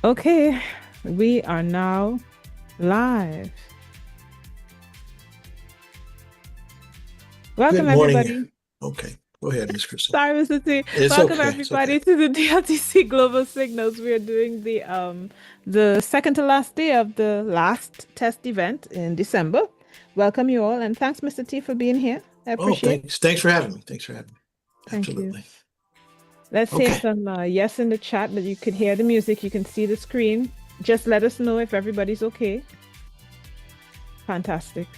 Okay, we are now live. Good Welcome, morning. everybody. Okay, go ahead, Miss Crystal. Sorry, Mr. T. It's Welcome, okay. It's okay. everybody, to the DLTC Global Signals. We are doing the second to last day of the last test event in December. Welcome you all, and thanks, Mr. T, for being here. I Oh, appreciate. thanks for having me. Thanks for having me. Thank you. Absolutely. Let's say Okay. some yes in the chat that you could hear the music, you can see the screen. Just let us know if everybody's okay. Fantastic.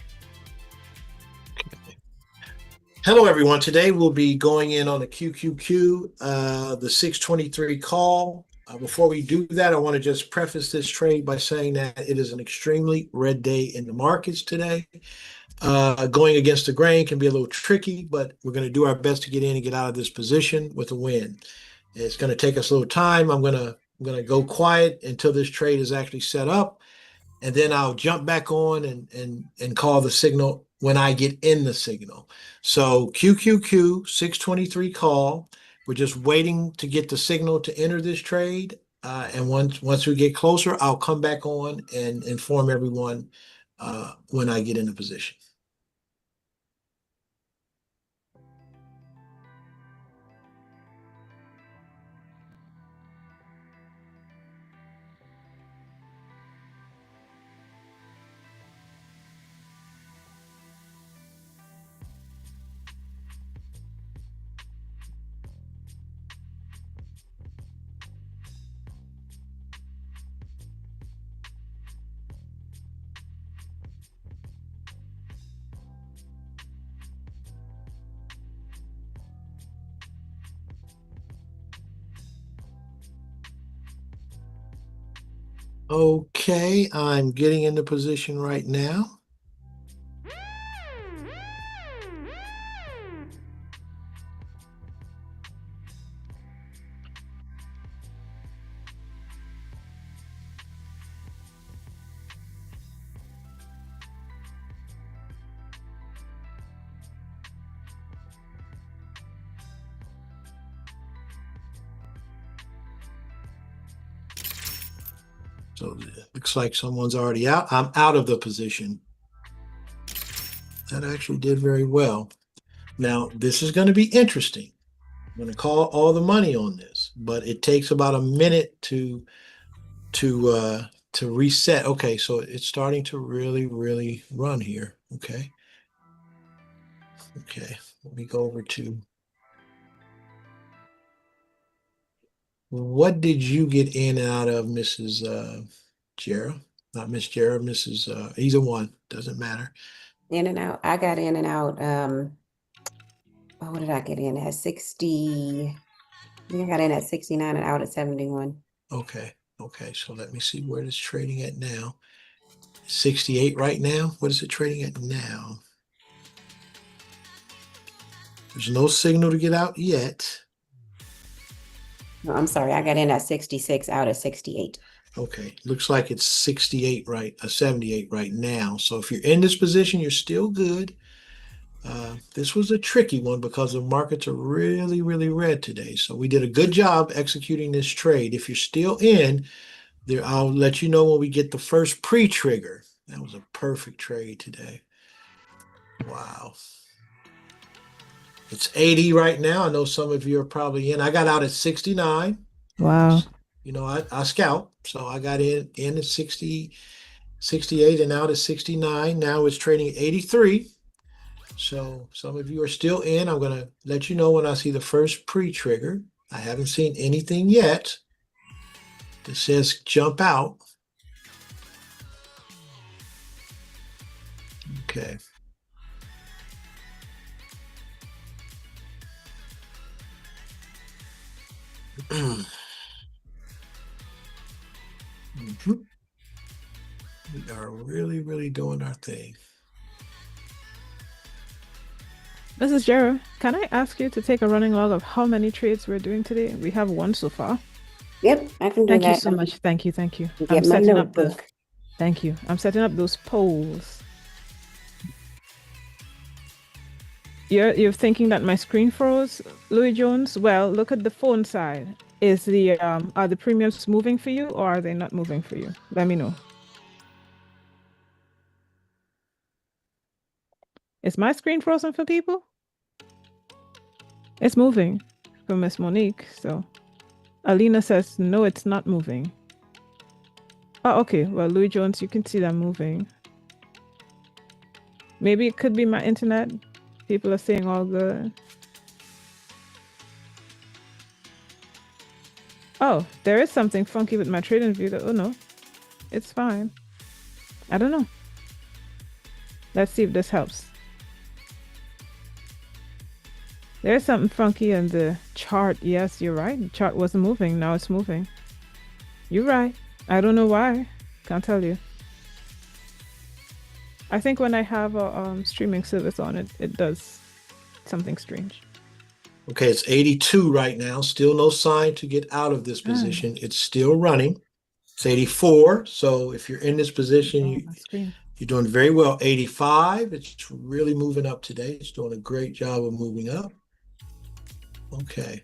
Hello, everyone. Today we'll be going in on the QQQ, the 623 call. Before we do that, I want to just preface this trade by saying that it is an extremely red day in the markets today. Going against the grain can be a little tricky, but we're going to do our best to get in and get out of this position with a win. It's going to take us a little time. I'm gonna go quiet until this trade is actually set up, and then I'll jump back on and call the signal when I get in the signal. So QQQ 623 call. We're just waiting to get the signal to enter this trade. And once we get closer, I'll come back on and inform everyone when I get in the position. Okay, I'm getting into position right now. So it looks like someone's already out. I'm out of the position. That actually did very well. Now, this is going to be interesting. I'm going to call all the money on this, but it takes about a minute to reset. Okay, so it's starting to really run here. Okay. Okay. Let me go over to what did you get in and out of, Mrs. Jera? Not Miss Jera, Mrs. Either one. Doesn't matter. In and out. I got in and out. What did I get in at? 60. I think I got in at 69 and out at 71. Okay. Okay. So let me see where it's trading at now. 68 right now. What is it trading at now? There's no signal to get out yet. No, I'm sorry. I got in at 66, out at 68. Okay, looks like it's 68 right, 78 right now. So if you're in this position, you're still good. This was a tricky one because the markets are really red today. So we did a good job executing this trade. If you're still in there, I'll let you know when we get the first pre-trigger. That was a perfect trade today. Wow. It's 80 right now. I know some of you are probably in. I got out at 69. Wow. You know, I scout. So I got in at 60, 68 and out at 69. Now it's trading at 83. So some of you are still in. I'm going to let you know when I see the first pre-trigger. I haven't seen anything yet that says jump out. Okay. Mhm. We are really doing our thing. Mrs. Jera, can I ask you to take a running log of how many trades we're doing today? We have one so far. Yep, I can do Thank you that. so much. Thank you. Thank you. I'm Get my setting up the, notebook. thank you. I'm setting up those polls. You're thinking that my screen froze, Louis Jones? Well, look at the phone side. Is the are the premiums moving for you or are they not moving for you? Let me know. Is my screen frozen for people? It's moving for Miss Monique. So Alina says no, it's not moving. Oh, okay. Well, Louis Jones, you can see that moving. Maybe it could be my internet. People are saying all good. Oh, there is something funky with my trading view. Oh no, it's fine. I don't know. Let's see if this helps. There's something funky in the chart. Yes, you're right. The chart wasn't moving. Now it's moving. You're right. I don't know why. Can't tell you. I think when I have a streaming service on it, it does something strange. Okay, it's 82 right now. Still no sign to get out of this position. It's still running. It's 84. So if you're in this position, My screen. you're doing very well. 85. It's really moving up today. It's doing a great job of moving up. Okay.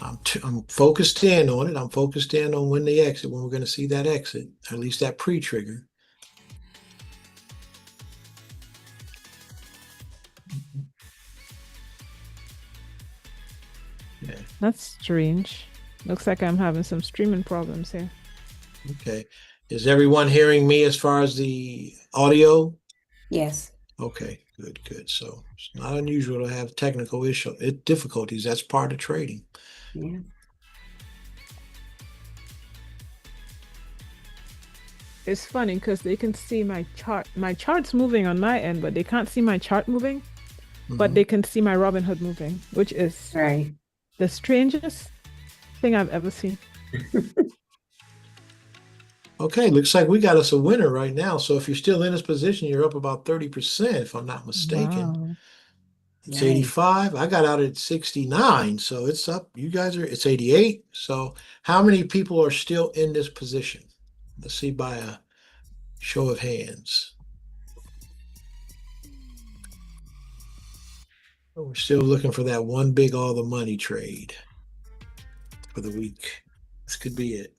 I'm focused in on it. I'm focused in on when they exit, when we're going to see that exit, at least that pre-trigger. Yeah. That's strange. Looks like I'm having some streaming problems here. Okay. Is everyone hearing me as far as the audio? Yes. Okay, good, good. So it's not unusual to have technical difficulties. That's part of trading. Yeah. It's funny because they can see my chart. My chart's moving on my end, but they can't see my chart moving. But they can see my Robinhood moving, which is Right. the strangest thing I've ever seen. Okay, looks like we got us a winner right now. So if you're still in this position, you're up about 30%, if I'm not mistaken. Wow. It's Nice. 85. I got out at 69, so it's up. You guys it's 88. So how many people are still in this position? Let's see by a show of hands. We're still looking for that one big all the money trade for the week. This could be it.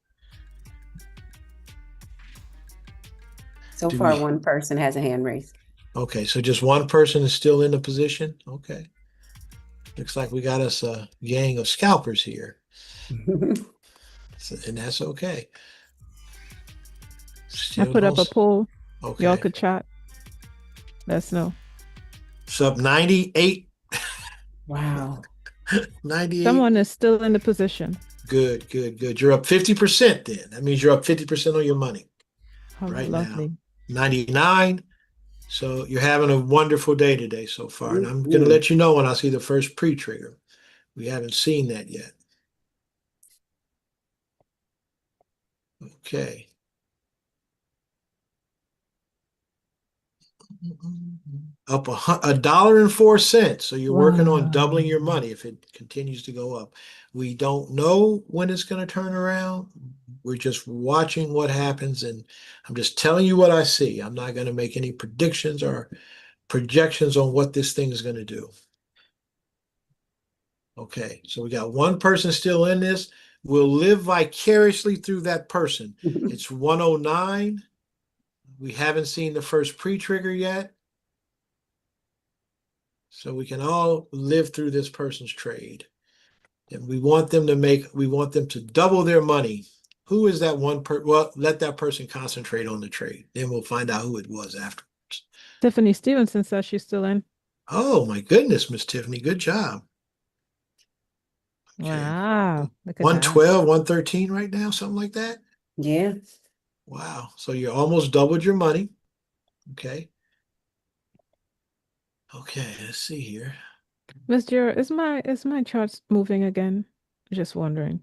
So far, one person has a hand raised. Okay, so just one person is still in the position. Okay. Looks like we got us a gang of scalpers here. And that's okay. I put up a poll. Okay. Y'all could chat. Let us know. It's up 98. Wow. 98. Someone is still in the position. Good, good, good. You're up 50% then. That means you're up 50% on your money. How right lovely. now. 99. So you're having a wonderful day today so far. And I'm going to let you know when I see the first pre-trigger. We haven't seen that yet. Okay. Up $1.04. So you're working on doubling your money if it continues to go up. We don't know when it's going to turn around. We're just watching what happens, and I'm just telling you what I see. I'm not going to make any predictions or projections on what this thing is going to do. Okay, so we got one person still in this. We'll live vicariously through that person. It's 109. We haven't seen the first pre-trigger yet. So we can all live through this person's trade. And we want them to double their money. Who is that one well, let that person concentrate on the trade. Then we'll find out who it was afterwards. Tiffany Stevenson says she's still in. Oh my goodness, Miss Tiffany. Good job. Okay. Wow. Look at 112, 113 right now, something like that. Yeah. Wow. So you almost doubled your money. Okay. Okay, let's see here. Miss Jira, is my charts moving again? Just wondering.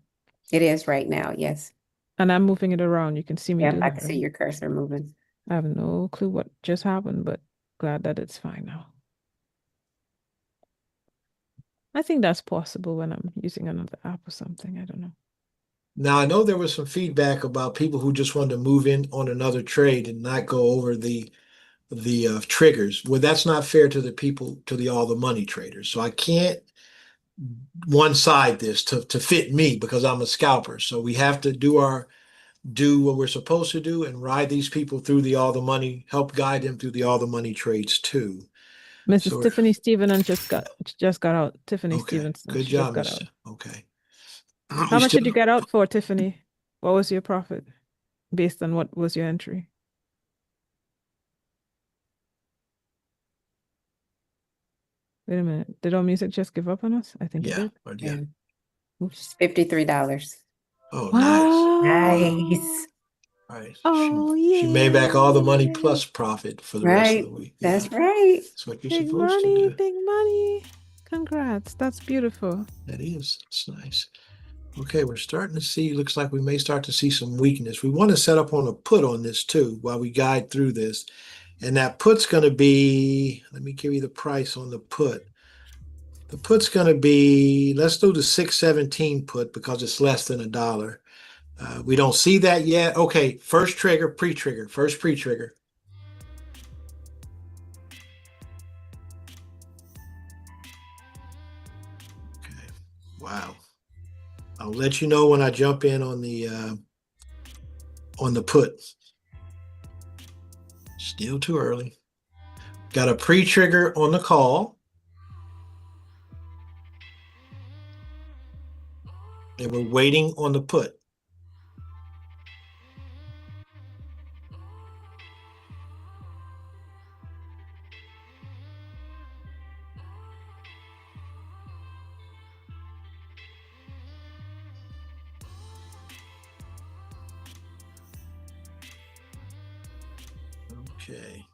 It is right now, yes. And I'm moving it around. You can see me Yeah, do I that, can see right? your cursor moving. I have no clue what just happened, but glad that it's fine now. I think that's possible when I'm using another app or something. I don't know. Now, I know there was some feedback about people who just wanted to move in on another trade and not go over the triggers. Well, that's not fair to the people, to the all the money traders. So I can't one side this to fit me because I'm a scalper. So we have to do what we're supposed to do and ride these people through the all the money, help guide them through the all the money trades too. Mrs. So Tiffany Stevenson just got out. Tiffany okay, Stevenson. good She just job, got Miss. out. Okay. How We much still did you get out for, Tiffany? What was your profit based on what was your entry? Wait a minute. Did our music just give up on us? I think it yeah, did. yeah. Oops. $53. Oh, nice. Nice. Right. Oh, She made back all the money yeah. plus profit for the rest of the week. Yeah, That's right. that's what you're Big supposed to money, do. big money. Congrats. That's beautiful. That is. That's nice. Okay, we're starting to see, looks like we may start to see some weakness. We want to set up on a put on this too while we guide through this. And that put's going to be, let me give you the price on the put. The put's going to be, let's do the 617 put because it's less than $1. We don't see that yet. Okay, first trigger, pre-trigger, first pre-trigger. Okay, wow. I'll let you know when I jump in on the put. Still too early. Got a pre-trigger on the call. And we're waiting on the put. Okay.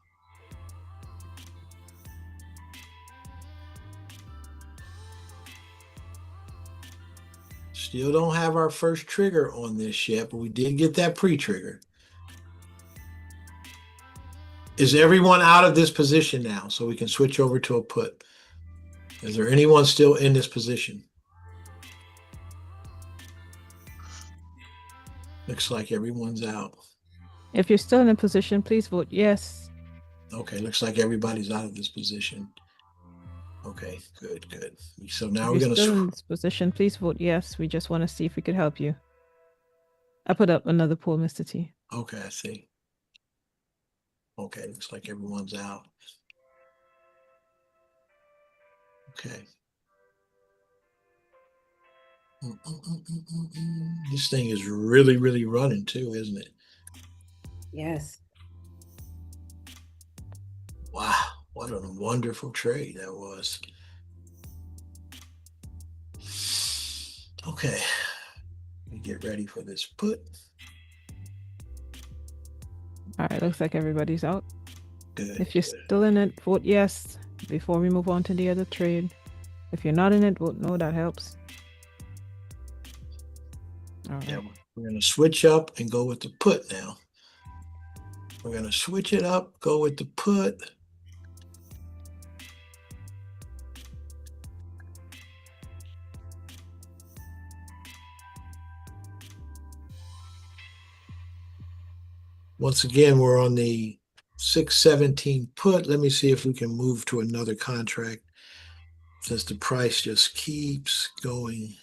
Still don't have our first trigger on this yet, but we did get that pre-trigger. Is everyone out of this position now so we can switch over to a put? Is there anyone still in this position? Looks like everyone's out. If you're still in a position, please vote yes. Okay, looks like everybody's out of this position. Okay, good, good. So now If we're you're going still to. in this position, please vote yes. We just want to see if we could help you. I put up another poll, Mr. T. Okay, I see. Okay, looks like everyone's out. Okay. This thing is really, really running too, isn't it? Yes. Wow, what a wonderful trade that was. Okay, let me get ready for this put. All right, looks like everybody's out. Good. If you're good. still in it, vote yes before we move on to the other trade. If you're not in it, vote no. That helps. All right. Yeah, we're going to switch up and go with the put now. We're going to switch it up, go with the put. Once again, we're on the 617 put. Let me see if we can move to another contract since the price just keeps going.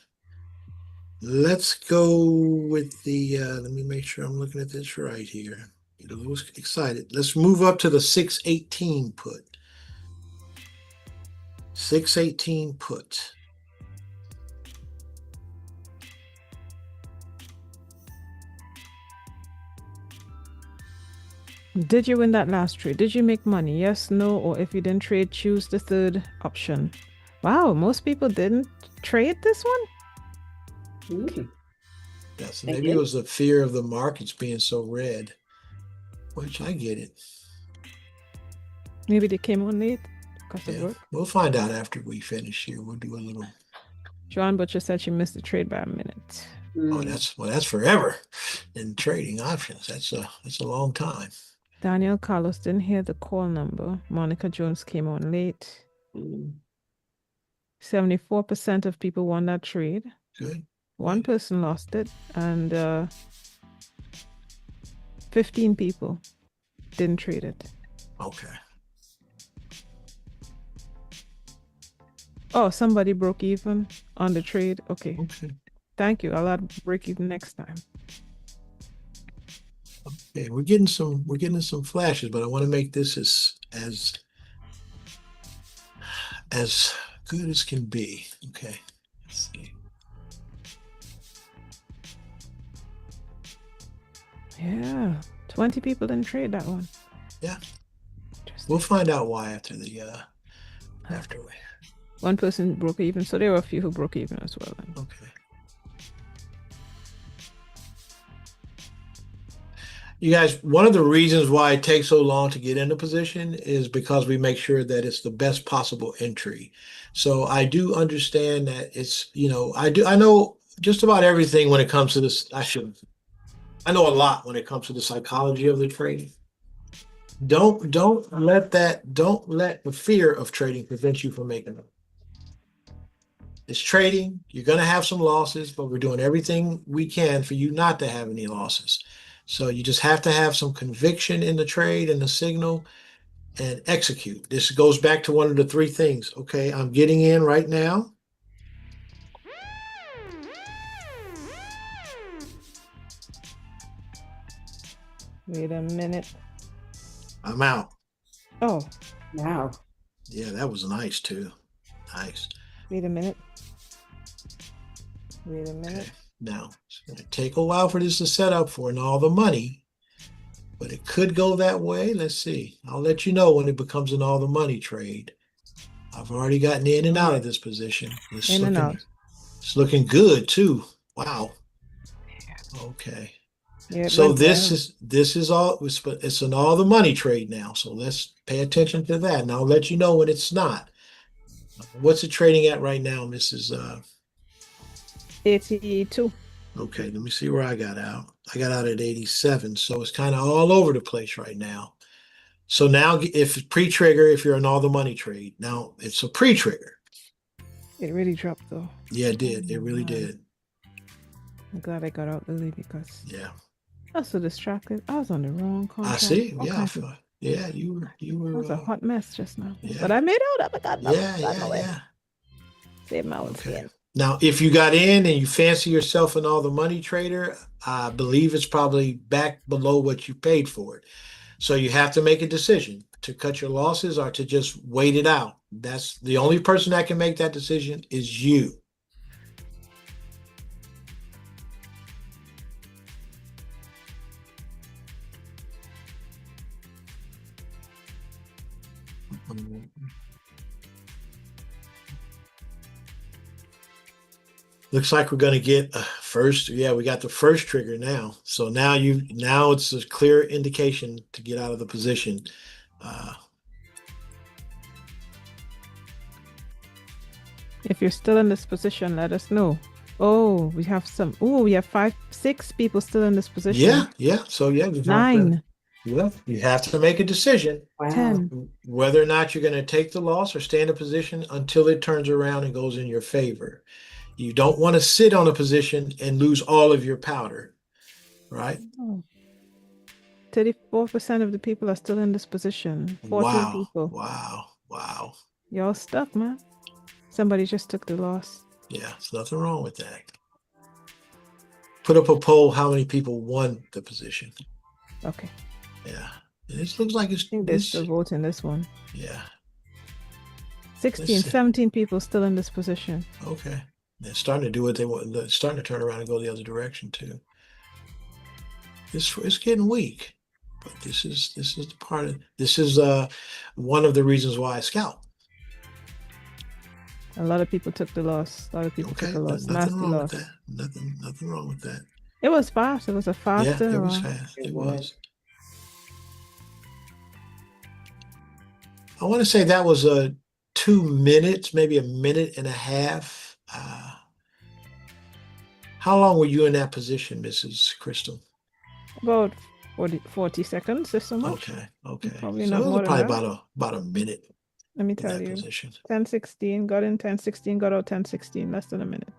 Let's go with the, let me make sure I'm looking at this right here. Get a little excited. Let's move up to the 618 put. 618 put. Did you win that last trade? Did you make money? Yes, no, or if you didn't trade, choose the third option. Wow, most people didn't trade this one? Yes, maybe it was the fear of the markets being so red, which I get it. Maybe they came on late because of work. We'll find out after we finish here. We'll do a little. Joan Butcher said she missed the trade by a minute. Oh, that's forever in trading options. That's a long time. Daniel Carlos didn't hear the call number. Monica Jones came on late. 74% of people won that trade. Good. One person lost it, and 15 people didn't trade it. Okay. Oh, somebody broke even on the trade. Okay. Okay. Thank you. I'll add break even next time. Okay, we're getting some flashes, but I want to make this as good as can be. Okay. Let's see. Yeah. 20 people didn't trade that one. Yeah. Interesting. We'll find out why after the after we. One person broke even, so there were a few who broke even as well. Then. Okay. You guys, one of the reasons why it takes so long to get into position is because we make sure that it's the best possible entry. So I do understand that it's, I know just about everything when it comes to this. I know a lot when it comes to the psychology of the trading. Don't let the fear of trading prevent you from making them. It's trading. You're going to have some losses, but we're doing everything we can for you not to have any losses. So you just have to have some conviction in the trade and the signal and execute. This goes back to one of the three things. Okay, I'm getting in right now. Wait a minute. I'm out. Oh, Wow. Yeah, that was nice too. Nice. wait a minute. Wait a minute. Okay. Now, it's going to take a while for this to set up for and all the money, but it could go that way. Let's see. I'll let you know when it becomes an all the money trade. I've already gotten in and out of this position. In and out. It's looking good too. Wow. Okay. Yeah, it So went well. this is all it's an all the money trade now. So let's pay attention to that. And I'll let you know when it's not. What's it trading at right now, Mrs. 82. Okay, let me see where I got out. I got out at 87. So it's kind of all over the place right now. So now if pre-trigger, if you're an all the money trade, now it's a pre-trigger. It really dropped though. Yeah, it did. Oh, It really man. did. I'm glad I got out early because Yeah. I was so distracted. I was on the wrong I contract. see. All Yeah. kinds of, Yeah, you that were was a hot mess just now. yeah. But I made out. Oh my God, Yeah, got yeah, my way. yeah. Saved my own Okay. skin. Now, if you got in and you fancy yourself an all the money trader, I believe it's probably back below what you paid for it. So you have to make a decision to cut your losses or to just wait it out. That's the only person that can make that decision is you. Looks like we're going to get first. Yeah, we got the first trigger now. So now it's a clear indication to get out of the position. If you're still in this position, let us know. Oh, we have some. Oh, we have 6 people still in this position. Yeah. So yeah, 9. You have to make a decision. Wow. 10. Whether or not you're going to take the loss or stay in a position until it turns around and goes in your favor. You don't want to sit on a position and lose all of your powder, right? Oh. 34% of the people are still in this position. 14 people. Wow. Y'all stuck, man. Somebody just took the loss. Yeah, there's nothing wrong with that. Put up a poll how many people won the position. Okay. Yeah. And it looks like it's I think they're still voting this one. Yeah. 17 people still in this position. Okay. They're starting to do what they want. They're starting to turn around and go the other direction too. It's getting weak. But this is the part of this is one of the reasons why I scout. A lot of people took the loss. A lot of people took the loss. Nothing Nasty wrong loss. with that. Nothing wrong with that. It was fast. It was a faster. Yeah, it was fast. It was. I want to say that was 2 minutes, maybe a minute and a half. How long were you in that position, Mrs. Crystal? About 40 seconds, if so much. Okay. Probably So not it was more than probably that. about a minute. Let me tell you. 10:16, got in 10:16, got out 10:16, less than a minute.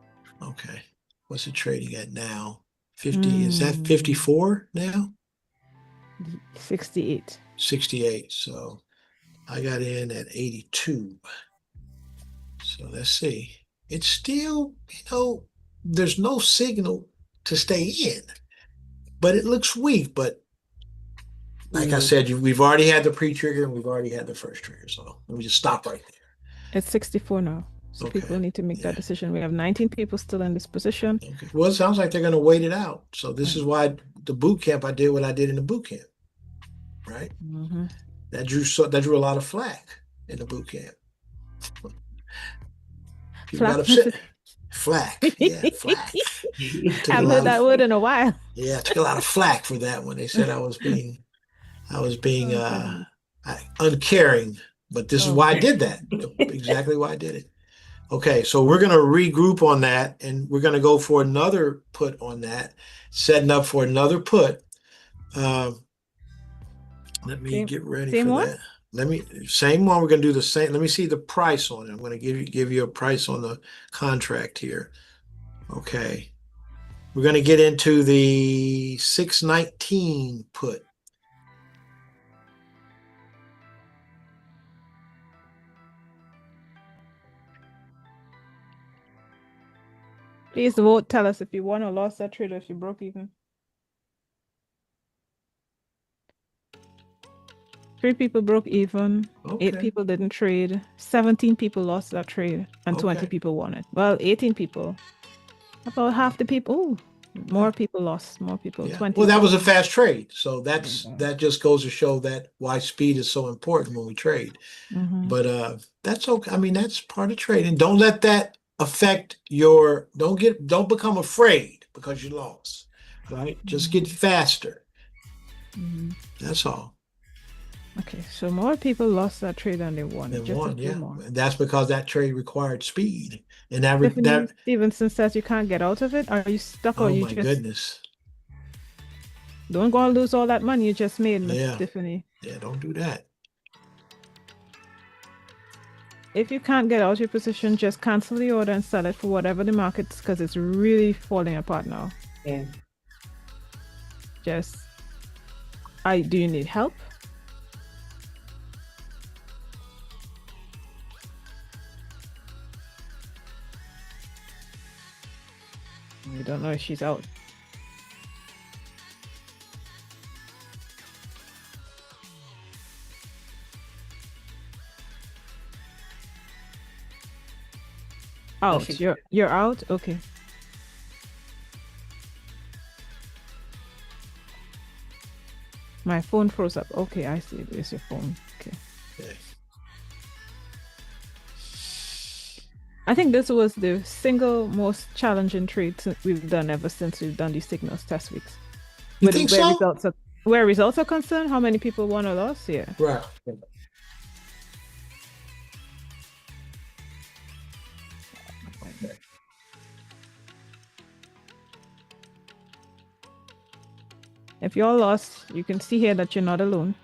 Okay. What's it trading at now? 50, is that 54 now? 68. 68. So I got in at 82. So let's see. It's still, there's no signal to stay in, but it looks weak. But like I said, we've already had the pre-trigger and we've already had the first trigger. So let me just stop right It's 64 now. So there. people Okay. need to make that Yeah. decision. We have 19 people still in this position. Okay. Well, it sounds like they're going to wait it out. So this is why the boot camp, I did what I did in the boot camp, right? Mm-hmm. That drew a lot of flack in the boot camp. People got Flack, upset. Mr. Flack. Yeah, flack. Took a I've heard lot of that word in a while. Yeah, I took a lot of flack for that one. They said I was being Oh, goodness. uncaring, but this is Oh, why I did that. Exactly why I did it. Okay, so we're going to regroup on that and we're going to go for another put on that, setting up for another put. Let me same, get ready same for one? that. Same one. We're going to do the same. Let me see the price on it. I'm going to give you a price on the contract here. Okay. We're going to get into the 619 put. Please vote. Tell us if you won or lost that trade or if you broke even. 3 people broke even. 8 Okay. people didn't trade. 17 people lost that trade. And 20 Okay. people won it. Well, 18 people. About half the people. Ooh, more people lost. More people. Yeah. 20 Well, that lost. was a fast trade. So Yeah. that just goes to show that why speed is so important when we trade. Mm-hmm. But that's okay. I mean, that's part of trading. Don't let that affect your don't become afraid because you lost. Right? Just get faster. Mm-hmm. That's all. Okay, so more people lost that trade than they won. Then Just a one, few yeah. more. And that's because that trade required speed. And Tiffany that Stevenson says you can't get out of it. Are you stuck or oh you my just goodness. don't go and lose all that money you just made, Miss Yeah. Tiffany? Yeah, don't do that. If you can't get out your position, just cancel the order and sell it for whatever the market's because it's really falling apart now. Yeah. Just do you need help? We don't know if she's out. Out. You're out? Okay. My phone froze up. Okay, I see. There's your phone. Okay. Okay. I think this was the single most challenging trade we've done ever since we've done these signals test weeks. You think so? Where results are concerned, how many people won or lost? Yeah. Right. If you're lost, you can see here that you're not alone.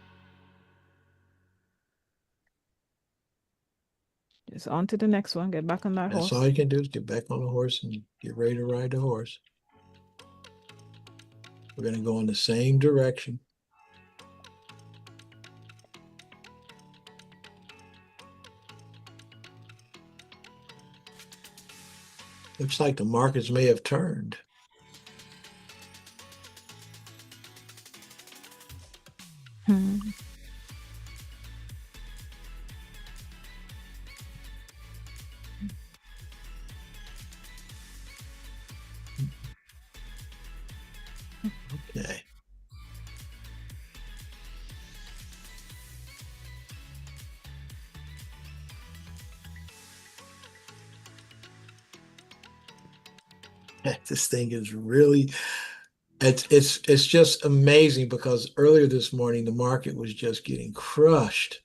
Just on to the next one. Get back on that horse. That's all you can do is get back on the horse and get ready to ride the horse. We're going to go in the same direction. Looks like the markets may have turned. Okay. This thing is really it's just amazing because earlier this morning the market was just getting crushed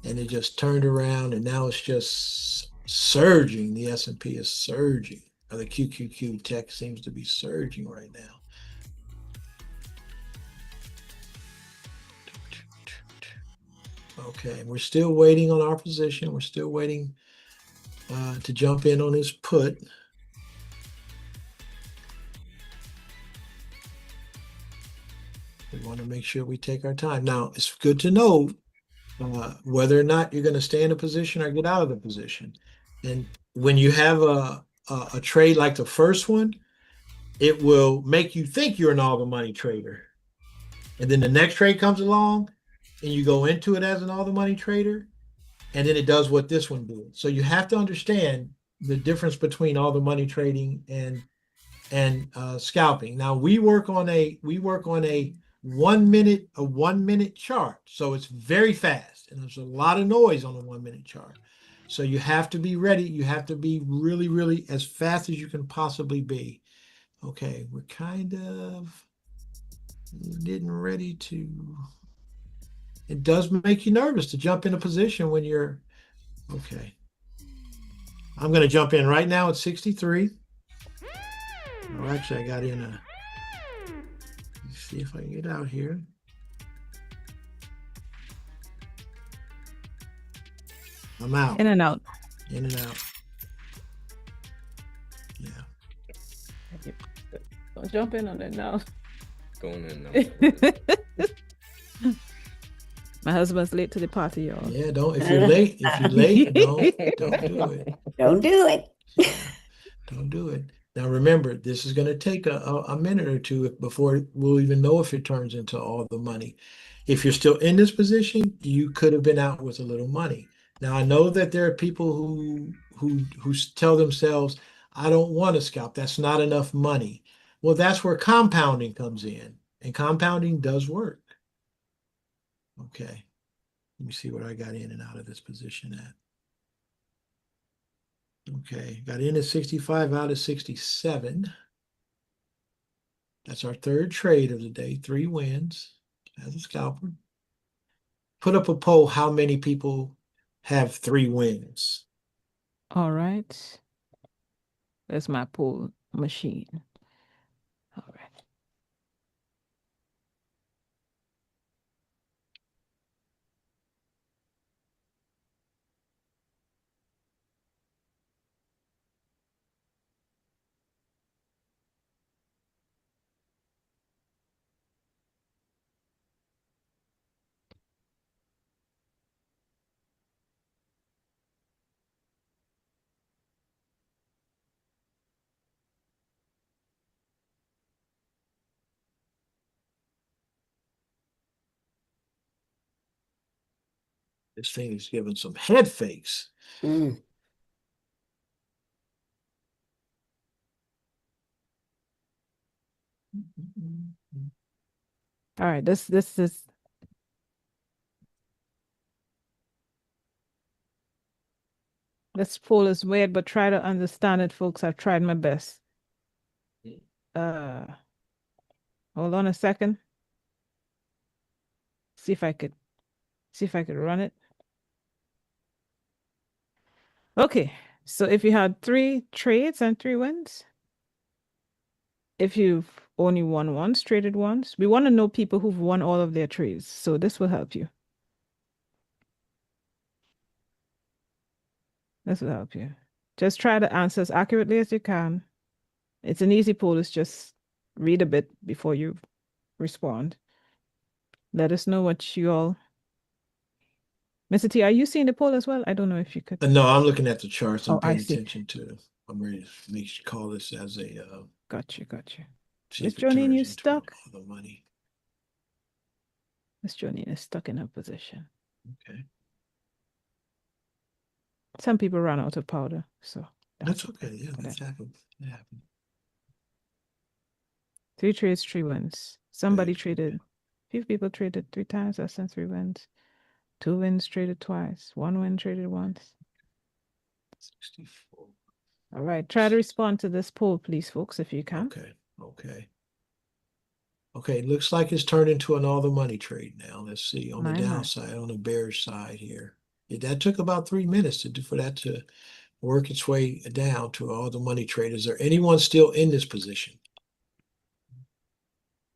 and it just turned around and now it's just surging. The S&P is surging. Or the QQQ tech seems to be surging right now. Okay, we're still waiting on our position. We're still waiting to jump in on this put. We want to make sure we take our time. Now, it's good to know whether or not you're going to stay in a position or get out of the position. And when you have a trade like the first one, it will make you think you're an all the money trader. And then the next trade comes along and you go into it as an all the money trader, and then it does what this one did. So you have to understand the difference between all the money trading and scalping. Now we work on a 1 minute chart, so it's very fast, and there's a lot of noise on a 1 minute chart. So you have to be ready. You have to be really, really as fast as you can possibly be. Okay, we're kind of getting ready to. It does make you nervous to jump in a position when you're okay. I'm going to jump in right now at 63. Oh, actually, I got in a. Let's see if I can get out here. I'm out. In and out. In and out. Yeah. Don't jump in on it now. Going in now. My husband's late to the party, y'all. Yeah, don't. If you're late, don't do it. Don't do it. Don't do it. Now remember, this is going to take a minute or two before we'll even know if it turns into all the money. If you're still in this position, you could have been out with a little money. Now I know that there are people who tell themselves, "I don't want to scalp. That's not enough money." Well, that's where compounding comes in, and compounding does work. Okay, let me see what I got in and out of this position at. Okay, got in at 65, out at 67. That's our third trade of the day, 3 wins as a scalper. Put up a poll, how many people have 3 wins? All right. There's my pool machine. All right. This thing is giving some head fakes. Mm. All right. This is this poll is weird, but try to understand it, folks. I've tried my best. Hold on a second. See if I could run it. Okay. So if you had 3 trades and 3 wins, if you've only won once, traded once, we want to know people who've won all of their trades. So this will help you. This will help you. Just try to answer as accurately as you can. It's an easy poll. It's just read a bit before you respond. Let us know what you all. Mr. T, are you seeing the poll as well? I don't know if you could. No, I'm looking at the charts. I'm Oh, I paying see. attention to. I'm ready to call this as a. Got you. See Miss if it Jolene, turns you into stuck? all the money. Miss Jolene is stuck in her position. Okay, Some people run out of powder, so that's okay. Yeah, for that's them. happened. It happened. 3 trades, 3 wins. Somebody Okay. traded. Few people traded 3 times. That's 3 wins. 2 wins traded twice. 1 win traded once. 64. All right. Try to respond to this poll, please, folks, if you can. Okay, looks like it's turned into an all the money trade now. Let's see on the My. downside, on the bearish side here. That took about 3 minutes for that to work its way down to all the money trade. Is there anyone still in this position?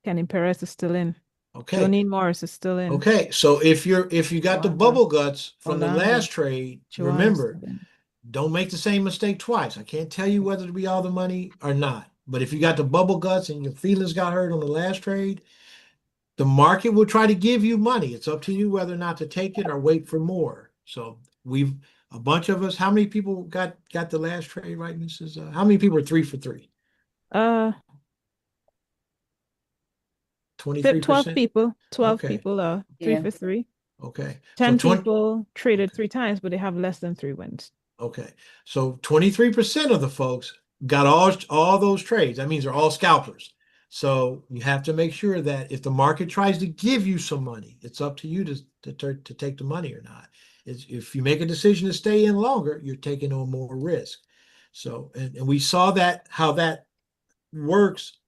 Kenny Perez is still in. Okay. Jonine Morris is still in. Okay, so if you got the Wanda. bubble guts from the Orlando. last trade, Joanna's remember, still in. don't make the same mistake twice. I can't tell you whether to be all the money or not. But if you got the bubble guts and your feelings got hurt on the last trade, the market will try to give you money. It's up to you whether or not to take it or wait for more. So a bunch of us, how many people got the last trade right, Mrs. How many people are 3 for 3? Uh, 12 23%? people. 12 Okay. people are three Yeah. for three. Okay. So 10 20, people traded okay. 3 times, but they have less than 3 wins. Okay. So 23% of the folks got all those trades. That means they're all scalpers. So you have to make sure that if the market tries to give you some money, it's up to you to take the money or not. If you make a decision to stay in longer, you're taking on more risk. So, and we saw that how that works.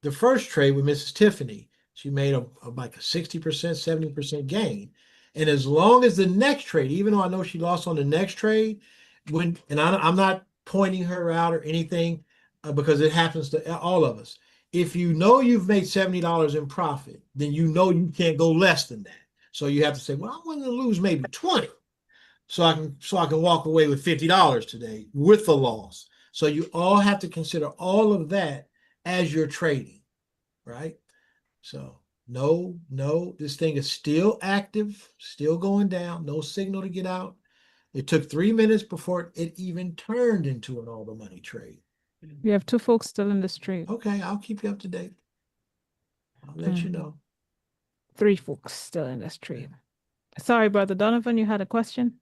The first trade with Mrs. Tiffany, she made like a 60%, 70% gain. And as long as the next trade, even though I know she lost on the next trade, I'm not pointing her out or anything because it happens to all of us. If you know you've made $70 in profit, then you know you can't go less than that. So you have to say, well, I want to lose maybe 20 so I can walk away with $50 today with the loss. So you all have to consider all of that as you're trading, right? So no, this thing is still active, still going down, no signal to get out. It took 3 minutes before it even turned into an all the money trade. We have 2 folks still in this trade. Okay, I'll keep you up to date. I'll let you know. 3 folks still in this trade. Sorry, Brother Donovan, you had a question?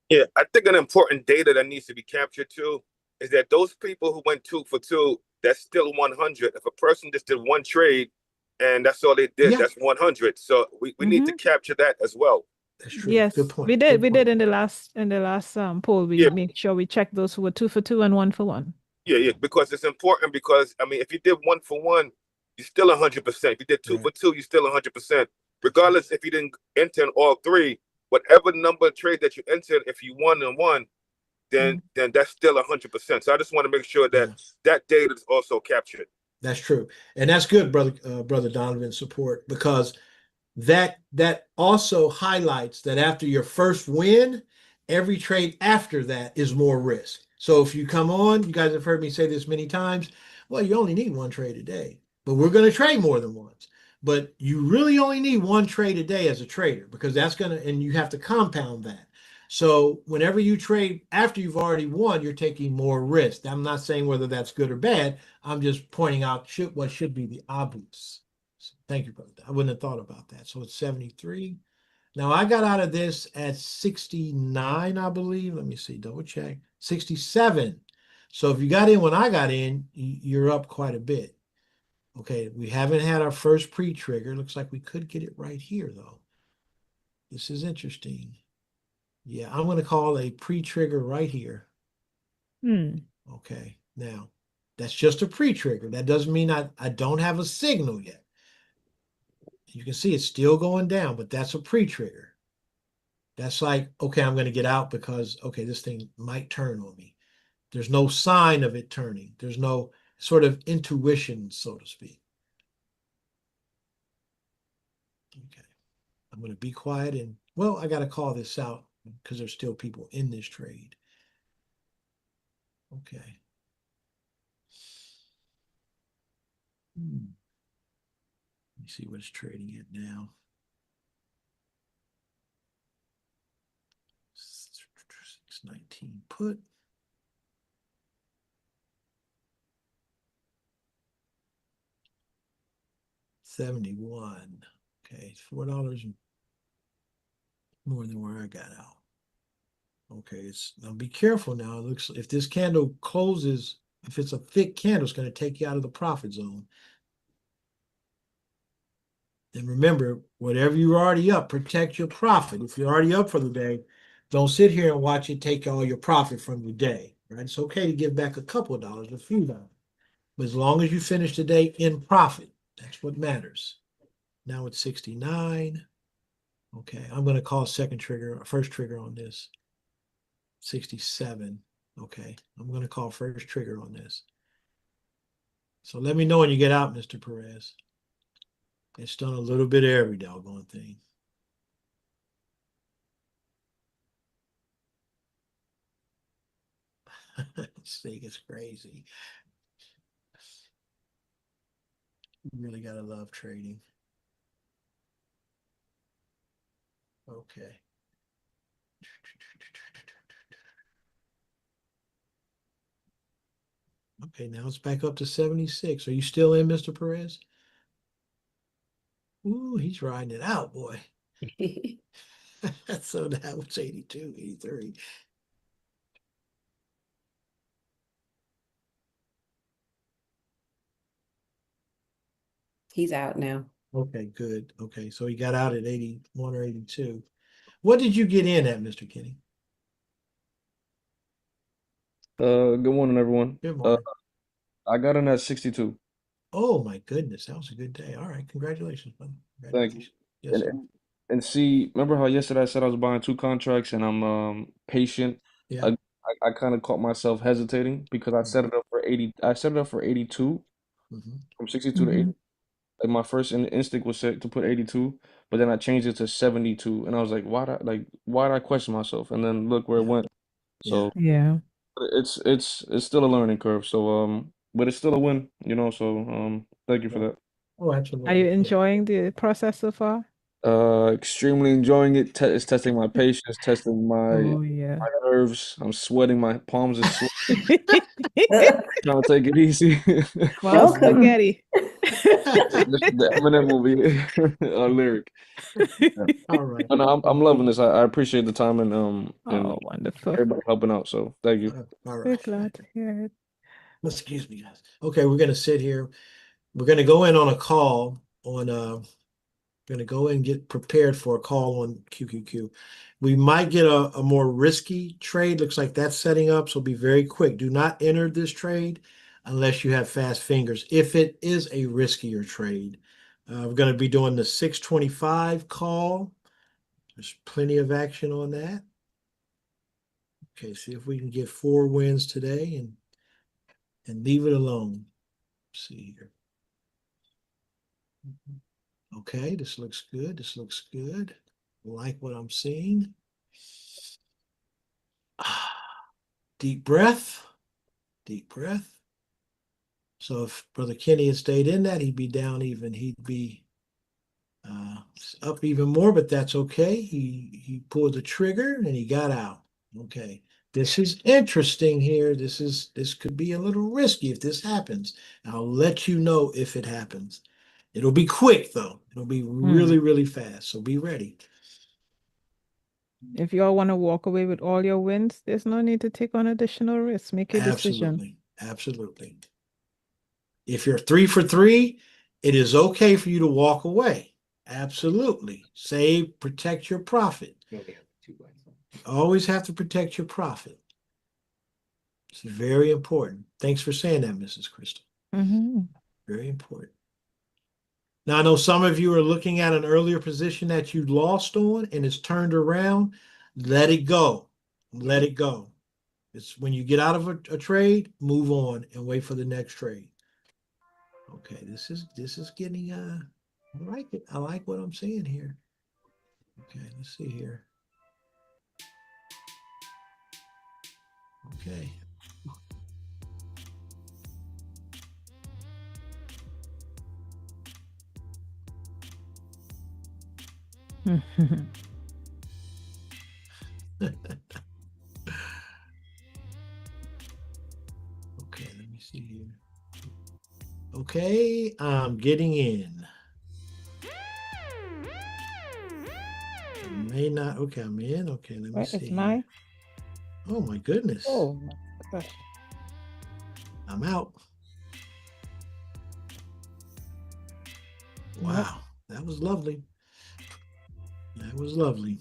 Yeah, I think an important data that needs to be captured too is that those people who went 2 for 2, that's still 100. If a person just did one trade and that's all they did, Yeah. that's 100. So we need to capture that as well. That's true. Yes, Good point. we did. Good We point. did in the last poll. We Yeah. made sure we checked those who were 2 for 2 and 1 for 1. Yeah, because it's important because I mean, if you did 1 for 1, you're still 100%. If you did 2 for 2, you're still 100%. Regardless if you didn't enter in all 3, whatever number of trade that you entered, if you won and won, then that's still 100%. So I just want to make sure that that data is also captured. That's true. And that's good, brother Donovan, support, because that also highlights that after your first win, every trade after that is more risk. So if you come on, you guys have heard me say this many times, well, you only need one trade a day, but we're going to trade more than once. But you really only need one trade a day as a trader because that's going to, and you have to compound that. So whenever you trade after you've already won, you're taking more risk. I'm not saying whether that's good or bad. I'm just pointing out what should be the obvious. So thank you, brother. I wouldn't have thought about that. So it's 73. Now I got out of this at 69, I believe. Let me see, double check. 67. So if you got in when I got in, you're up quite a bit. Okay, we haven't had our first pre-trigger. Looks like we could get it right here, though. This is interesting. Yeah, I'm going to call a pre-trigger right here. Okay, now that's just a pre-trigger. That doesn't mean I don't have a signal yet. You can see it's still going down, but that's a pre-trigger. That's like, okay, I'm going to get out because, okay, this thing might turn on me. There's no sign of it turning. There's no sort of intuition, so to speak. Okay, I'm going to be quiet and, well, I got to call this out because there's still people in this trade. Okay. Let me see what it's trading at now. 619 put. $71. Okay, it's $4 more than where I got out. Okay, now be careful now. It looks if this candle closes, if it's a thick candle, it's going to take you out of the profit zone. And remember, whatever you're already up, protect your profit. If you're already up for the day, don't sit here and watch it take all your profit from your day. Right? It's okay to give back a couple of dollars, a few dollars. But as long as you finish the day in profit, that's what matters. Now it's 69. Okay, I'm going to call first trigger on this. 67. Okay, I'm going to call first trigger on this. So let me know when you get out, Mr. Perez. It's done a little bit of every doggone thing. This thing is crazy. You really got to love trading. Okay. Okay, now it's back up to 76. Are you still in, Mr. Perez? Ooh, he's riding it out, boy. So that was 82, 83. He's out now. Okay, good. Okay, so he got out at 81 or 82. What did you get in at, Mr. Kenny? Good morning, everyone. Good morning. I got in at 62. Oh my goodness, that was a good day. All right, congratulations, buddy. Thank you. Congratulations. Yes, And, sir. and see, remember how yesterday I said I was buying 2 contracts and I'm patient. Yeah. I kind of caught myself hesitating because I set it up for 80. I set it up for 82 Mhm. from 62 to 80. Like my first instinct was set to put 82, but then I changed it to 72, and I was like, why did I question myself? And then look where it Yeah. went. So Yeah. it's still a learning curve. So but it's still a win, you know. So thank you for Yeah. that. Oh, Are absolutely. you Yeah. enjoying the process so far? Extremely enjoying it. It's testing my patience, testing my Oh, yeah. nerves. I'm sweating. My palms are sweating. Trying to take it easy. Wow, Welcome. spaghetti. The Eminem movie, a lyric. Yeah. All right. But no, I'm loving this. I appreciate the time and Oh, wonderful. everybody helping out. So thank you. All We're right. glad to hear it. Excuse me, guys. Okay, we're gonna sit here. We're gonna go in on a call on gonna go and get prepared for a call on QQQ. We might get a more risky trade. Looks like that's setting up, so be very quick. Do not enter this trade unless you have fast fingers. If it is a riskier trade, we're going to be doing the 625 call. There's plenty of action on that. Okay, see if we can get 4 wins today and leave it alone. Let's see here. Okay, this looks good. This looks good. Like what I'm seeing. Deep breath. Deep breath. So if Brother Kenny had stayed in that, he'd be down even. He'd be up even more, but that's okay. He pulled the trigger and he got out. Okay. This is interesting here. This could be a little risky if this happens. I'll let you know if it happens. It'll be quick though. It'll be really, really fast. So be ready. If you all want to walk away with all your wins, there's no need to take on additional risks. Make your decision. Absolutely. Absolutely. If you're 3 for 3, it is okay for you to walk away. Absolutely. Save, protect your profit. You only have 2 wins. Always have to protect your profit. It's very important. Thanks for saying that, Mrs. Crystal. Very important. Now, I know some of you are looking at an earlier position that you lost on and it's turned around. Let it go. Let it go. It's when you get out of a trade, move on and wait for the next trade. Okay, this is getting I like it. I like what I'm seeing here. Okay, let's see here. Okay. Okay, let me see here. Okay, I'm getting in. May not. Okay, I'm in. Okay, let me What see. is mine? Oh my goodness. Oh my gosh. I'm out. Wow, that was lovely. That was lovely.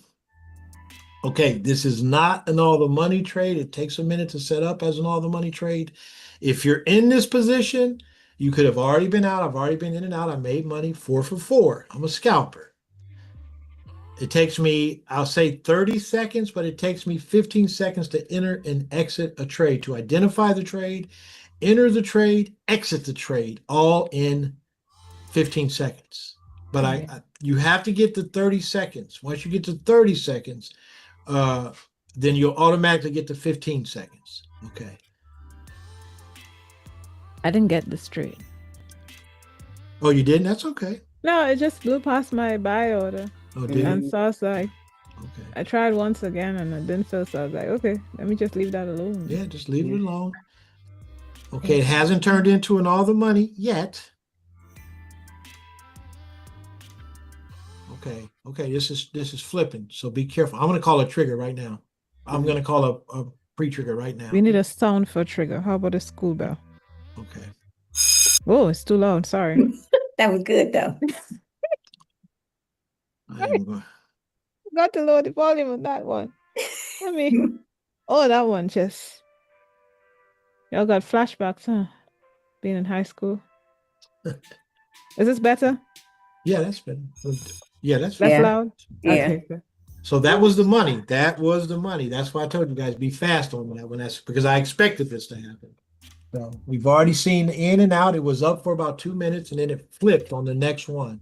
Okay, this is not an all the money trade. It takes a minute to set up as an all the money trade. If you're in this position, you could have already been out. I've already been in and out. I made money 4 for 4. I'm a scalper. It takes me, I'll say 30 seconds, but it takes me 15 seconds to enter and exit a trade, to identify the trade, enter the trade, exit the trade, all in 15 seconds. But you have to get to 30 seconds. Once you get to 30 seconds, then you'll automatically get to 15 seconds. Okay. I didn't get this straight. Oh, you didn't? That's okay. No, it just blew past my buy order. Oh, did And it? so I was like, Okay. I tried once again and I didn't feel so. I was like, okay, let me just leave that alone. Yeah, just leave it Yeah. alone. Okay, it hasn't turned into an all the money yet. Okay, this is flipping, so be careful. I'm gonna call a trigger right now. I'm gonna call a pre-trigger right now. We need a sound for a trigger. How about a school bell? Okay. Oh, it's too loud. Sorry. That was good though. I am going. Got to lower the volume of that one. Let me. Oh, that one just. Y'all got flashbacks, huh? Being in high school. Is this better? Yeah, that's been. Yeah, that's Less Yeah. loud? Yeah. Okay, good. So that was the money. That was the money. That's why I told you guys be fast on that one. That's because I expected this to happen. So we've already seen the in and out. It was up for about 2 minutes and then it flipped on the next one.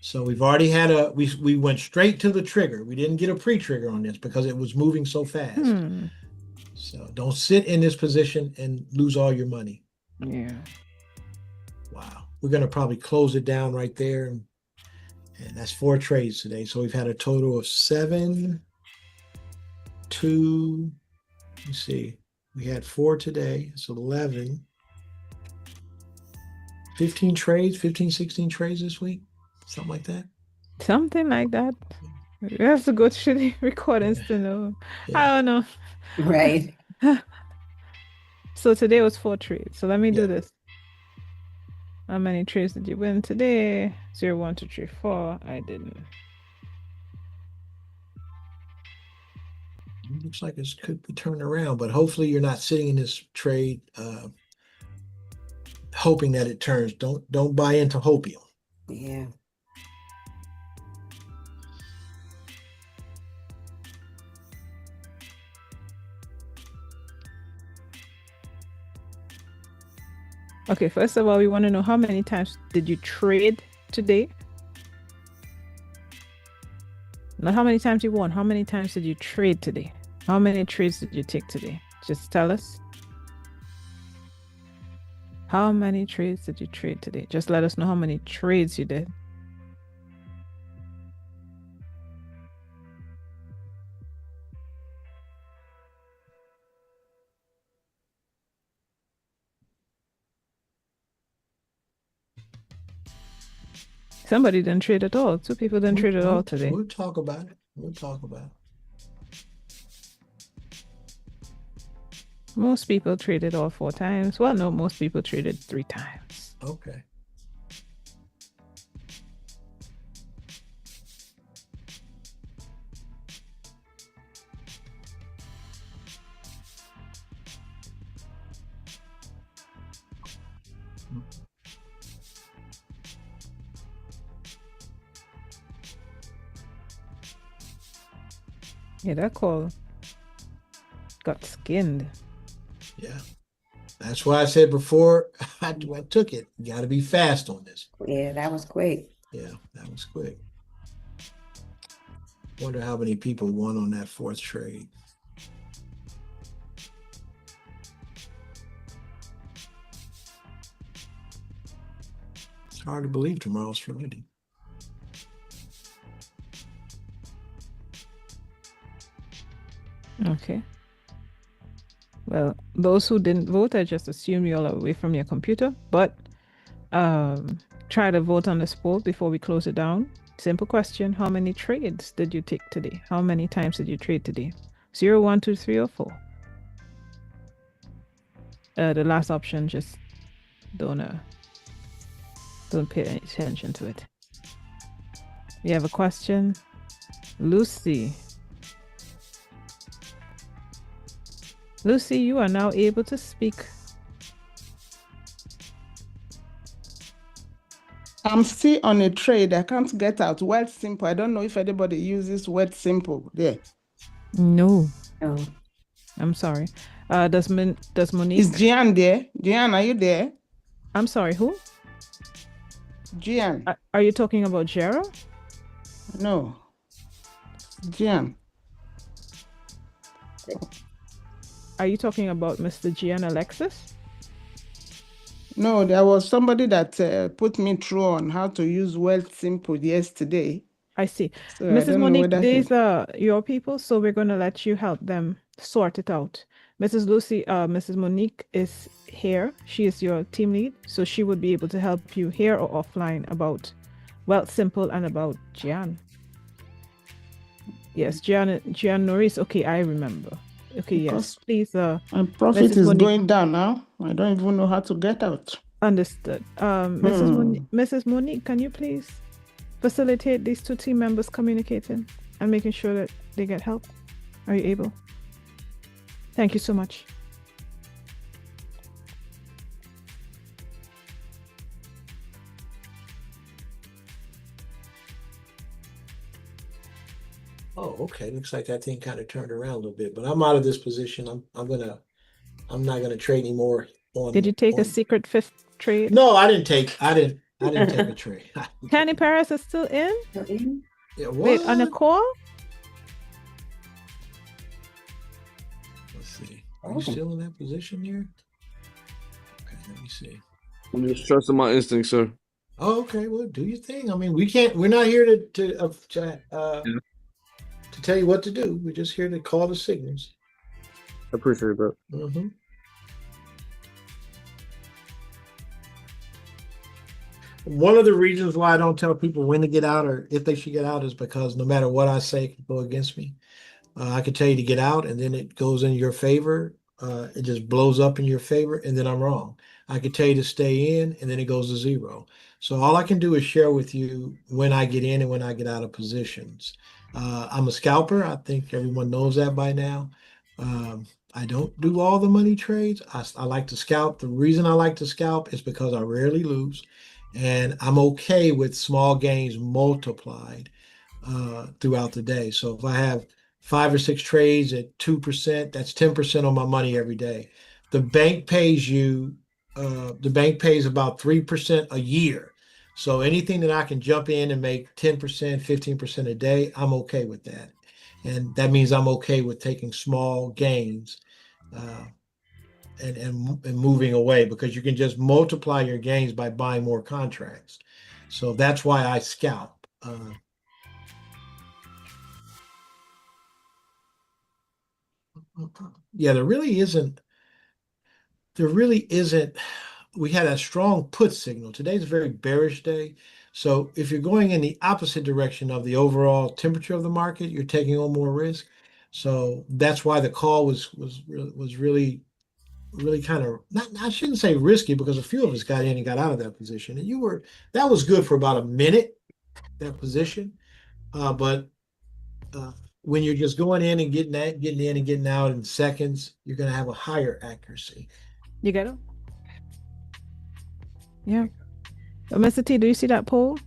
So we've already had we went straight to the trigger. We didn't get a pre-trigger on this because it was moving so fast. So don't sit in this position and lose all your money. Yeah. Wow. We're gonna probably close it down right there. And that's 4 trades today. So we've had a total of 7, 2, let's see. We had 4 today. It's 11. 15 trades, 15, 16 trades this week. Something like that. Something like that. We have to go through the recordings to know. I don't know. Right. So today was 4 trades. So let me Yeah. do this. How many trades did you win today? 0, 1, 2, 3, 4. I didn't. It looks like it could be turned around, but hopefully you're not sitting in this trade hoping that it turns. Don't buy into hopium. Yeah. Okay, first of all, we want to know how many times did you trade today? Not how many times you won. How many times did you trade today? How many trades did you take today? Just tell us. How many trades did you trade today? Just let us know how many trades you did. Somebody didn't trade at all. 2 people didn't trade at all today. We'll talk about it. We'll talk about it. Most people traded all 4 times. Well, no, most people traded 3 times. Okay. Yeah, that call got skinned. Yeah. That's why I said before I took it. You got to be fast on this. Yeah, that was quick. Yeah, that was quick. Wonder how many people won on that 4th trade. It's hard to believe tomorrow's Friday. Okay. Well, those who didn't vote, I just assume you're away from your computer, but try to vote on this poll before we close it down. Simple question. How many trades did you take today? How many times did you trade today? 0, 1, 2, 3, or 4? The last option, just don't pay any attention to it. You have a question? Lucy. Lucy, you are now able to speak. I'm still on a trade. I can't get out. Word simple. I don't know if anybody uses word simple there. No, Oh, I'm sorry. Does Monique? Is Gian there? Gian, are you there? I'm sorry. Who? Gian. Are you talking about Jera? No. Gian. Are you talking about Mr. Gian Alexis? No, there was somebody that put me through on how to use word simple yesterday. I see. So I Mrs. don't know Monique, whether these are your people, so we're going to let you help them sort it out. Mrs. Monique is here. She is your team lead, so she would be able to help you here or offline about Wealth Simple and about Gian. Yes, Gian Norris. Okay, I remember. Okay, yes. because Please, my profit Mrs. is Monique. going down now. I don't even know how to get out. Understood. Mrs. Monique, can you please facilitate these two team members communicating and making sure that they get help? Are you able? Thank you so much. Oh, okay. Looks like that thing kind of turned around a little bit, but I'm out of this position. I'm not gonna trade anymore on. Did you take a on- secret fifth trade? No, I didn't take a trade. Candy Paris is still in? Yeah, Wait, on a what? call? Let's see. Are you still in that position here? Okay, let me see. I'm just trusting my instincts, sir. Oh, okay. Well, do your thing. I mean, we're not here to tell you what to do. We're just here to call the signals. I appreciate that. Mhm. One of the reasons why I don't tell people when to get out or if they should get out is because no matter what I say can go against me. I could tell you to get out and then it goes in your favor. It just blows up in your favor and then I'm wrong. I could tell you to stay in and then it goes to zero. So all I can do is share with you when I get in and when I get out of positions. I'm a scalper. I think everyone knows that by now. I don't do all the money trades. I like to scalp. The reason I like to scalp is because I rarely lose. And I'm okay with small gains multiplied throughout the day. So if I have 5 or 6 trades at 2%, that's 10% on my money every day. The bank pays about 3% a year. So anything that I can jump in and make 10%, 15% a day, I'm okay with that. And that means I'm okay with taking small gains and moving away because you can just multiply your gains by buying more contracts. So that's why I scalp. Yeah, there really isn't. We had a strong put signal. Today's a very bearish day. So if you're going in the opposite direction of the overall temperature of the market, you're taking on more risk. So that's why the call was really kind of not, I shouldn't say risky because a few of us got in and got out of that position. And that was good for about a minute, that position. But when you're just going in and getting in and getting out in seconds, you're going to have a higher accuracy. You get it? Yeah. Mr. T, do you see that poll?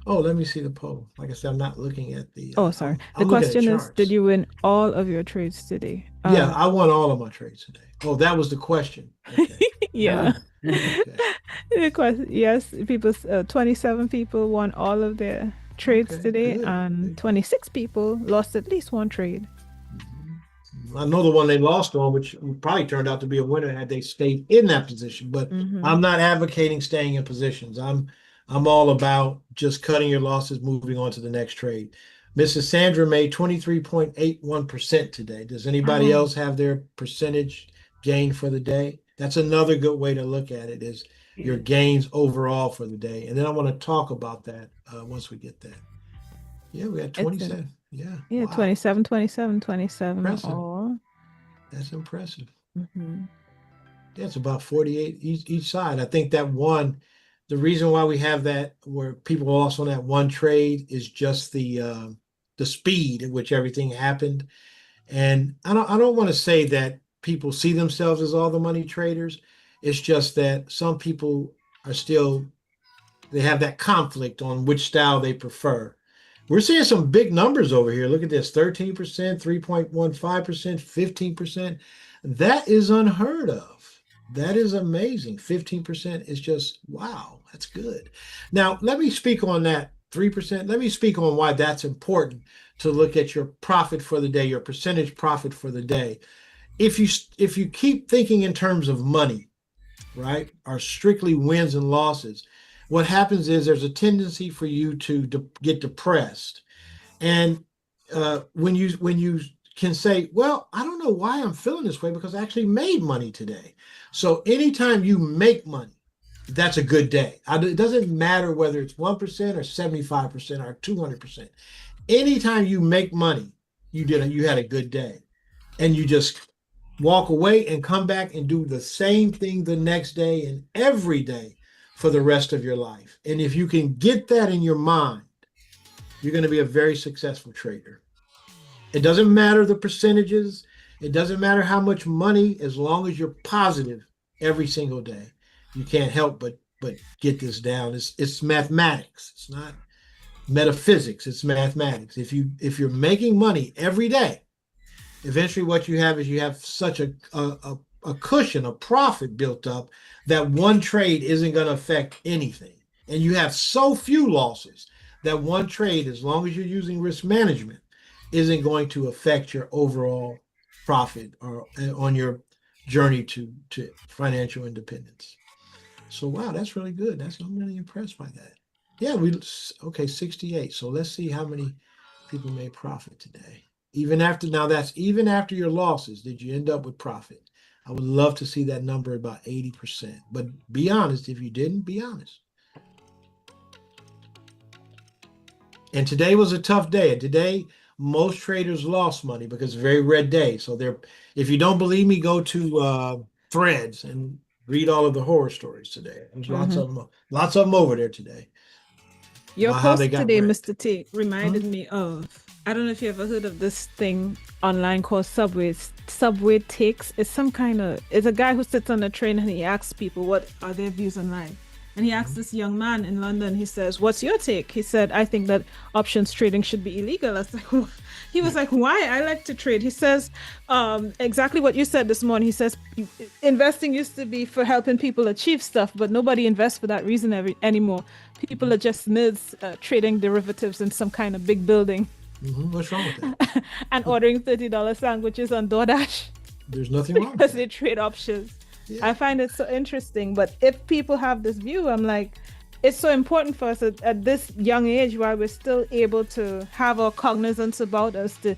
Oh, let me see the poll. Like I said, I'm not looking at the. Oh, sorry. I'm The looking at question is, charts. did you win all of your trades today? Yeah, I won all of my trades today. Oh, that was the question. Okay. Yeah. Okay. The question, yes, 27 people won all of their trades Okay, today, good. and 26 people lost at least one trade. I know the one they lost on, which probably turned out to be a winner had they stayed in that position. But I'm not advocating staying in positions. I'm all about just cutting your losses, moving on to the next trade. Mrs. Sandra made 23.81% today. Does anybody Wow. else have their percentage gain for the day? That's another good way to look at it is your gains overall for the day. And then I want to talk about that once we get that. Yeah, we had 27. Yeah. Yeah, Wow. 27, 27, 27 Impressive. all. That's impressive. Mm-hmm. Yeah, it's about 48 each side. I think that one, the reason why we have that where people lost on that one trade is just the speed at which everything happened. And I don't want to say that people see themselves as all the money traders. It's just that some people are still they have that conflict on which style they prefer. We're seeing some big numbers over here. Look at this, 13%, 3.15%, 15%. That is unheard of. That is amazing. 15% is just, wow, that's good. Now, let me speak on that 3%. Let me speak on why that's important to look at your profit for the day, your percentage profit for the day. If you keep thinking in terms of money, right, are strictly wins and losses, what happens is there's a tendency for you to get depressed And when you can say, well, I don't know why I'm feeling this way because I actually made money today. So anytime you make money, that's a good day. It doesn't matter whether it's 1% or 75% or 200%. Anytime you make money, you had a good day. And you just walk away and come back and do the same thing the next day and every day for the rest of your life. And if you can get that in your mind, you're going to be a very successful trader. It doesn't matter the percentages. It doesn't matter how much money, as long as you're positive every single day. You can't help but get this down. It's mathematics. It's not metaphysics. It's mathematics. If you're making money every day, eventually what you have is you have such a cushion, a profit built up that one trade isn't going to affect anything. And you have so few losses that one trade, as long as you're using risk management, isn't going to affect your overall profit or on your journey to financial independence. So wow, that's really good. I'm really impressed by that. Yeah, okay, 68. So let's see how many people made profit today. That's even after your losses, did you end up with profit? I would love to see that number about 80%. But be honest, if you didn't, be honest. And today was a tough day. And today, most traders lost money because it's a very red day. So if you don't believe me, go to Threads and read all of the horror stories today. There's lots of them over there today. Your post today, Mr. T, reminded me of, I don't know if you ever heard of this thing online called Subway Takes. It's a guy who sits on a train and he asks people what are their views on life. And he asked this young man in London, he says, what's your take? He said, I think that options trading should be illegal. I was like, he was like, why? I like to trade. He says, exactly what you said this morning. He says, investing used to be for helping people achieve stuff, but nobody invests for that reason anymore. People are just nerds trading derivatives in some kind of big building. What's wrong with that? And ordering $30 sandwiches on DoorDash. There's nothing wrong with because that. they trade options. Yeah. I find it so interesting. But if people have this view, I'm like, it's so important for us at this young age while we're still able to have our cognizance about us to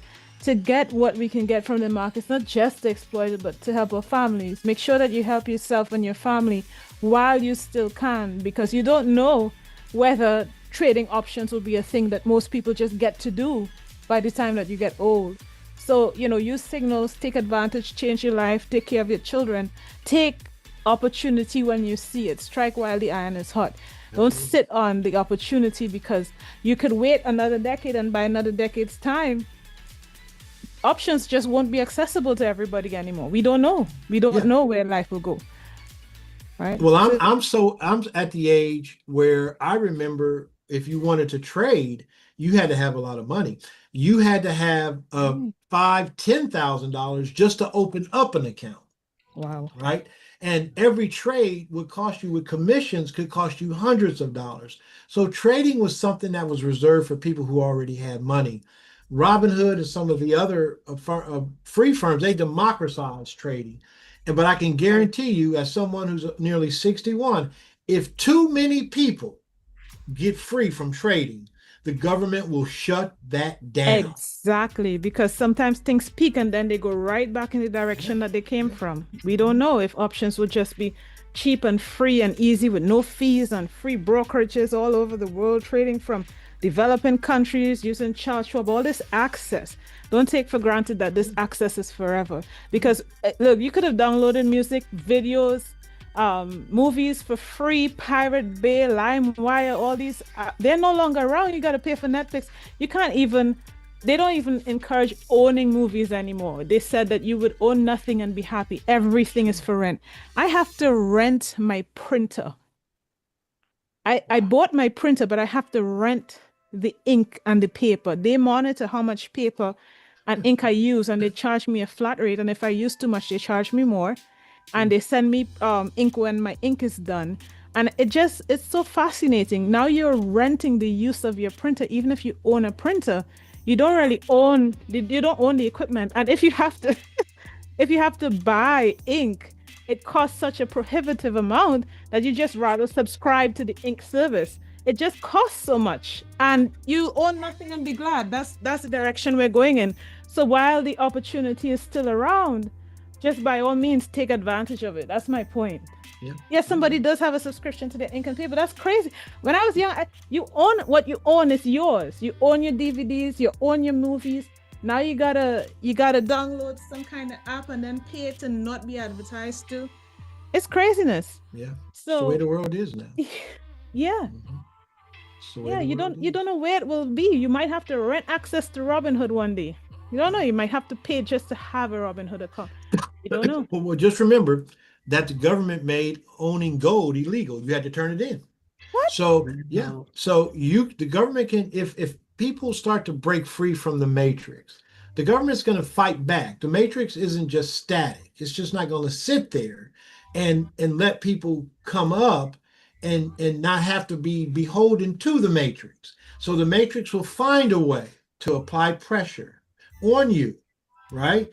get what we can get from the markets, not just to exploit it, but to help our families. Make sure that you help yourself and your family while you still can, because you don't know whether trading options will be a thing that most people just get to do by the time that you get old. So, use signals, take advantage, change your life, take care of your children, take opportunity when you see it, strike while the iron is hot. Don't sit on the opportunity, because you could wait another decade, and by another decade's time, options just won't be accessible to everybody anymore. We don't know. We don't know where life will go. Right? Well, I'm at the age where I remember if you wanted to trade, you had to have a lot of money. You had to have $5,000-$10,000 just to open up an account. Wow. Right. And every trade would cost you, with commissions, could cost you hundreds of dollars. So trading was something that was reserved for people who already had money. Robinhood and some of the other free firms, they democratized trading. But I can guarantee you, as someone who's nearly 61, if too many people get free from trading, the government will shut that down. Exactly, because sometimes things peak and then they go right back in the direction that they came from. We don't know if options will just be cheap and free and easy with no fees and free brokerages all over the world, trading from developing countries using Charles Schwab, all this access. Don't take for granted that this access is forever, because look, you could have downloaded music, videos, movies for free, Pirate Bay, LimeWire, all these, they're no longer around. You got to pay for Netflix. They don't even encourage owning movies anymore. They said that you would own nothing and be happy. Everything is for rent. I have to rent my printer. I bought my printer, but I have to rent the ink and the paper. They monitor how much paper and ink I use, and they charge me a flat rate. And if I use too much, they charge me more. And they send me ink when my ink is done. And it's so fascinating. Now you're renting the use of your printer. Even if you own a printer, you don't own the equipment. And if you have to buy ink, it costs such a prohibitive amount that you just rather subscribe to the ink service. it just costs so much, and you own nothing and be glad. That's the direction we're going in. So while the opportunity is still around, just by all means take advantage of it. That's my point. Yeah. Yes, somebody does have a subscription to the Ink and Paper, but that's crazy. When I was young, you own what you own is yours. You own your DVDs, you own your movies. Now you gotta download some kind of app and then pay it and not be advertised to. It's craziness. Yeah. It's the way So the world is now. yeah, It's the way yeah, the you world don't is. know where it will be. You might have to rent access to Robinhood one day. You don't know. You might have to pay just to have a Robinhood account. You don't know. Well, just remember that the government made owning gold illegal. You had to turn it in. What? So yeah, so the government can, if people start to break free from the matrix, the government's going to fight back. The matrix isn't just static. It's just not going to sit there and let people come up and not have to be beholden to the matrix. So the matrix will find a way to apply pressure on you, right?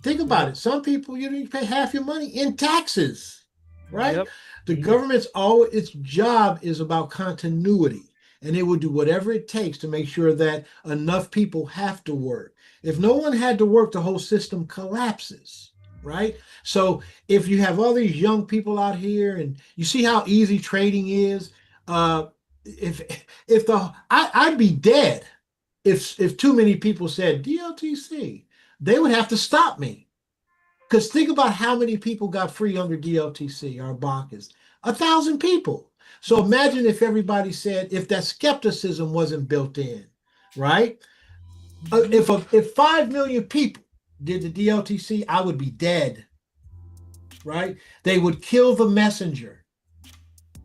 Think about it. Some people, you pay half your money in taxes, right? Yep. The government's its job is about continuity, and it will do whatever it takes to make sure that enough people have to work. If no one had to work, the whole system collapses, right? So if you have all these young people out here, and you see how easy trading is, I'd be dead if too many people said DLTC, they would have to stop me. Because think about how many people got free under DLTC or Bacchus. 1,000 people. So imagine if everybody said, if that skepticism wasn't built in, right? If 5 million people did the DLTC, I would be dead, right? They would kill the messenger,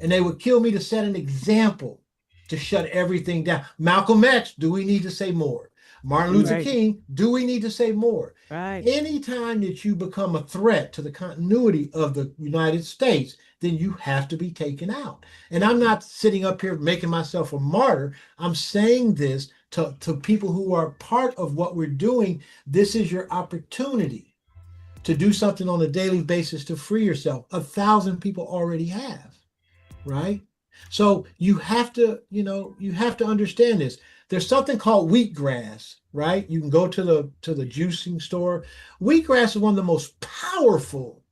and they would kill me to set an example to shut everything down. Malcolm X, do we need to say more? Martin Luther Right. King, do we need to say more? Right. Anytime that you become a threat to the continuity of the United States, then you have to be taken out. And I'm not sitting up here making myself a martyr. I'm saying this to people who are part of what we're doing. This is your opportunity to do something on a daily basis to free yourself. 1,000 people already have, right? So you have to understand this. There's something called wheatgrass, right? You can go to the juicing store. Wheatgrass is one of the most powerful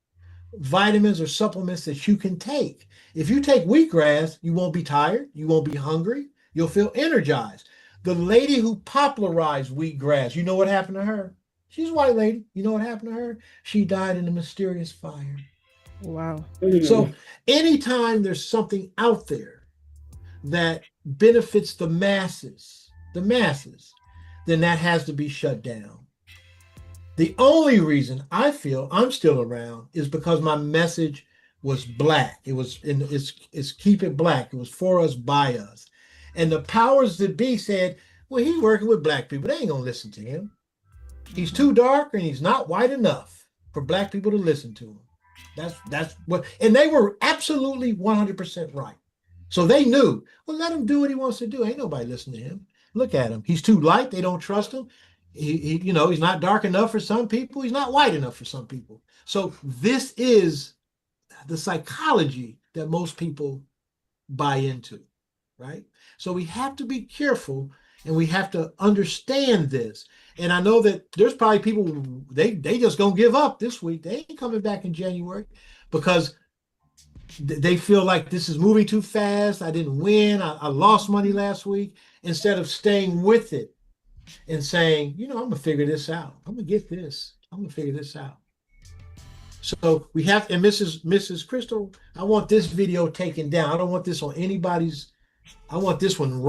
vitamins or supplements that you can take. If you take wheatgrass, you won't be tired, you won't be hungry, you'll feel energized. The lady who popularized wheatgrass, you know what happened to her? She's a white lady. You know what happened to her? She died in a mysterious fire. Wow. So anytime there's something out there that benefits the masses, then that has to be shut down. The only reason I feel I'm still around is because my message was black. It's keep it black. It was for us, by us. And the powers that be said, well, he's working with black people. They ain't gonna listen to him. He's too dark and he's not white enough for black people to listen to him. That's what, and they were absolutely 100% right. So they knew, well, let him do what he wants to do. Ain't nobody listening to him. Look at him. He's too light. They don't trust him. He's not dark enough for some people. He's not white enough for some people. So this is the psychology that most people buy into, right? So we have to be careful and we have to understand this. And I know that there's probably people, they just gonna give up this week. They ain't coming back in January because they feel like this is moving too fast. I didn't win. I lost money last week. Instead of staying with it and saying, I'm going to figure this out. I'm going to get this. I'm going to figure this out. So we have, and Mrs. Crystal, I want this video taken down. I don't want this on anybody's, I want this one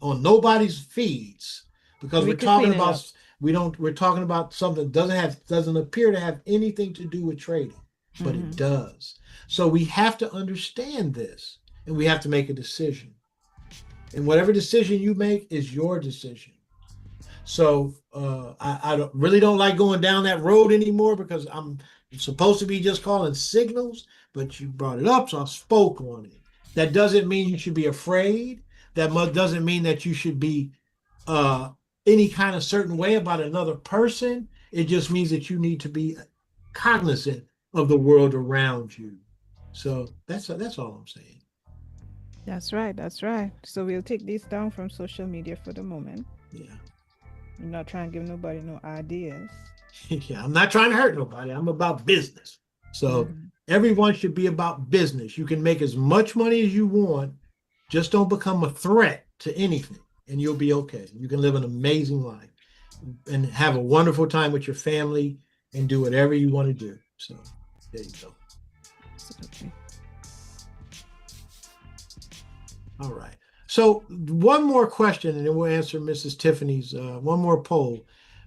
on nobody's feeds because we're talking about something that doesn't appear to have anything to do with trading, but it does. So we have to understand this and we have to make a decision. And whatever decision you make is your decision. So I really don't like going down that road anymore because I'm supposed to be just calling signals, but you brought it up, so I spoke on it. That doesn't mean you should be afraid. That doesn't mean that you should be any kind of certain way about another person. It just means that you need to be cognizant of the world around you. So that's all I'm saying. That's right. That's right. So we'll take these down from social media for the moment. Yeah. I'm not trying to give nobody no ideas. Yeah, I'm not trying to hurt nobody. I'm about business. So Mhm. everyone should be about business. You can make as much money as you want. Just don't become a threat to anything, and you'll be okay. You can live an amazing life and have a wonderful time with your family and do whatever you want to do. So there you go. Absolutely. All right. So one more question, and then we'll answer Mrs. Tiffany's one more poll.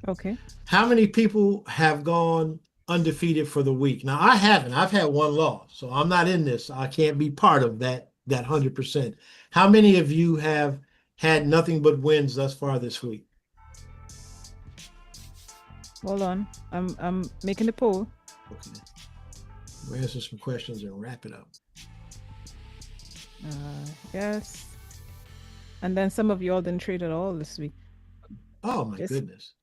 Okay. How many people have gone undefeated for the week? Now I haven't. I've had one loss, so I'm not in this. I can't be part of that 100%. How many of you have had nothing but wins thus far this week? Hold on. I'm making the poll. Okay. We'll answer some questions and wrap it up. Yes. And then some of y'all didn't trade at all this week. Oh my Just goodness.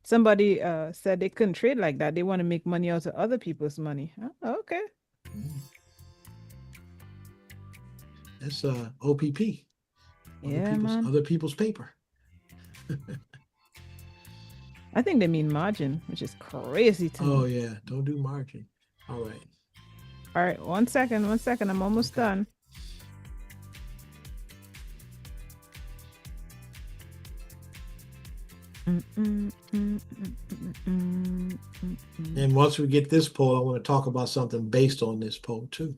somebody said they couldn't trade like that. They want to make money out of other people's money. Oh, okay. That's OPP. Yeah, man. Other people's paper. I think they mean margin, which is crazy to me. Oh yeah, don't do margin. All right. All right, 1 second. I'm almost done. And once we get this poll, I want to talk about something based on this poll too.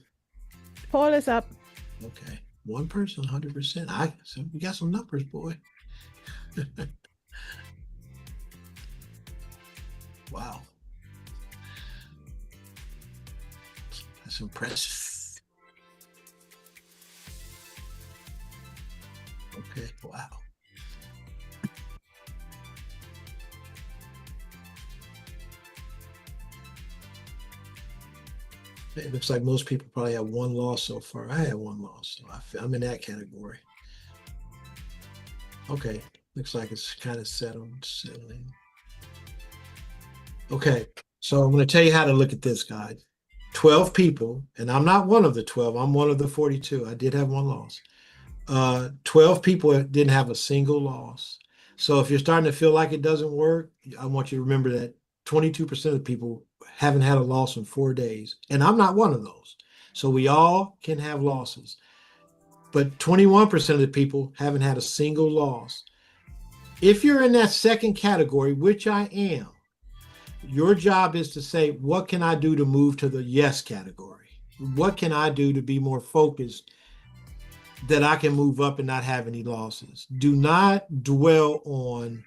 Poll is up. Okay. One person, 100%. So we got some numbers, boy. Wow. That's impressive. Okay, wow. It looks like most people probably have one loss so far. I had one loss, so I'm in that category. Okay, looks like it's kind of settling. Okay, so I'm going to tell you how to look at this, guys. 12 people, and I'm not one of the 12. I'm one of the 42. I did have one loss. 12 people didn't have a single loss. So if you're starting to feel like it doesn't work, I want you to remember that 22% of people haven't had a loss in 4 days. And I'm not one of those. So we all can have losses. But 21% of the people haven't had a single loss. If you're in that second category, which I am, your job is to say, what can I do to move to the yes category? What can I do to be more focused that I can move up and not have any losses? Do not dwell on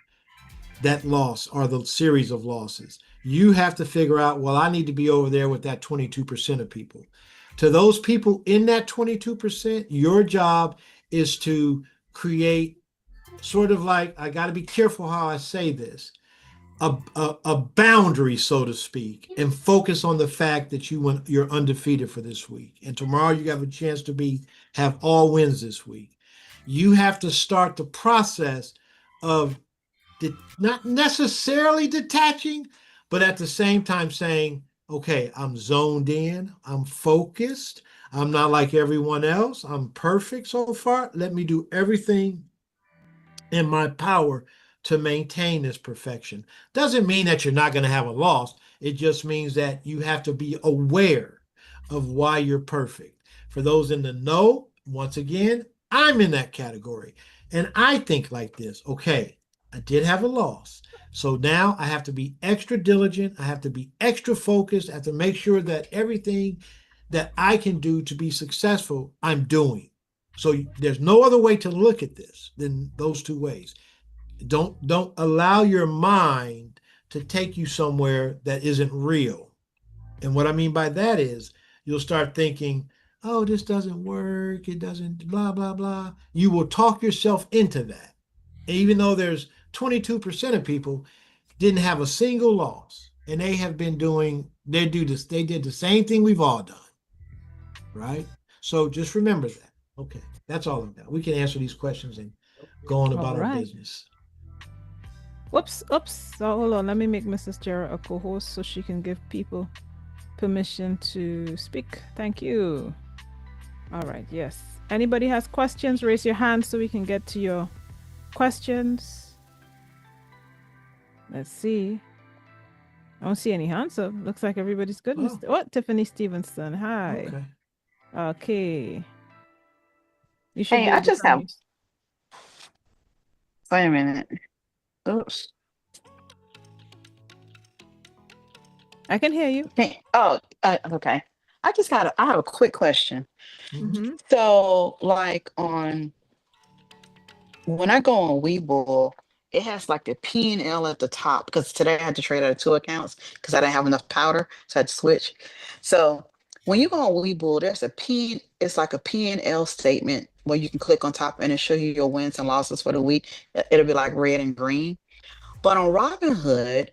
that loss or the series of losses. You have to figure out, well, I need to be over there with that 22% of people. To those people in that 22%, your job is to create sort of like, I got to be careful how I say this, a boundary, so to speak, and focus on the fact that you're undefeated for this week. And tomorrow you have a chance to have all wins this week. You have to start the process of not necessarily detaching, but at the same time saying, okay, I'm zoned in, I'm focused, I'm not like everyone else, I'm perfect so far. Let me do everything in my power to maintain this perfection. Doesn't mean that you're not going to have a loss. It just means that you have to be aware of why you're perfect. For those in the know, once again, I'm in that category. And I think like this, okay, I did have a loss. So now I have to be extra diligent. I have to be extra focused. I have to make sure that everything that I can do to be successful, I'm doing. So there's no other way to look at this than those two ways. Don't allow your mind to take you somewhere that isn't real. And what I mean by that is you'll start thinking, oh, this doesn't work, it doesn't blah blah blah. You will talk yourself into that. Even though there's 22% of people didn't have a single loss, and they have been they did the same thing we've all done. Right? So just remember that. Okay, that's all I've got. We can answer these questions and go on about our business. Oops. So hold on. Let me make Mrs. Jarrett a co-host so she can give people permission to speak. Thank you. All right, yes. Anybody has questions, raise your hand so we can get to your questions. Let's see. I don't see any hands up. Looks like everybody's good. Oh. Oh, Tiffany Stevenson. Hi. Okay. Okay. You should Hey, be I able to just have, unmute. wait a minute. Oops. I can hear you. Hey, okay. I have a quick question. Mm-hmm. So, like when I go on Webull, it has like the P and L at the top because today I had to trade out of 2 accounts because I didn't have enough powder, so I had to switch. So when you go on Webull, it's like a P and L statement where you can click on top and it show you your wins and losses for the week. It'll be like red and green. But on Robinhood,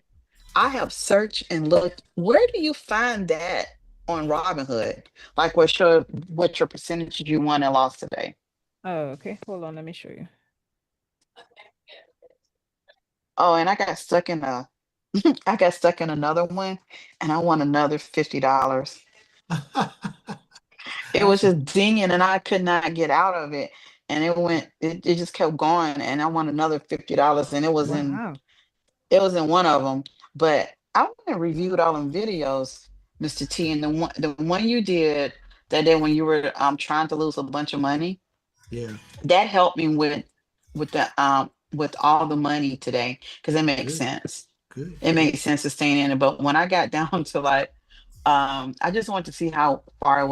I have searched and looked. Where do you find that on Robinhood? Like what your percentage you won and lost today? Oh, okay. Hold on. Let me show you. Oh, and I got stuck in I got stuck in another one and I won another $50. It was just dinging and I could not get out of it. And it just kept going and I won another $50 and Wow. it was in one of them. But I went and reviewed all them videos, Mr. T, and the one you did that day when you were trying to lose a bunch of money, Yeah. that helped me with all the money today because it makes Good. sense. Good. It makes sense to stay in it. But when I got down to like I just wanted to see how far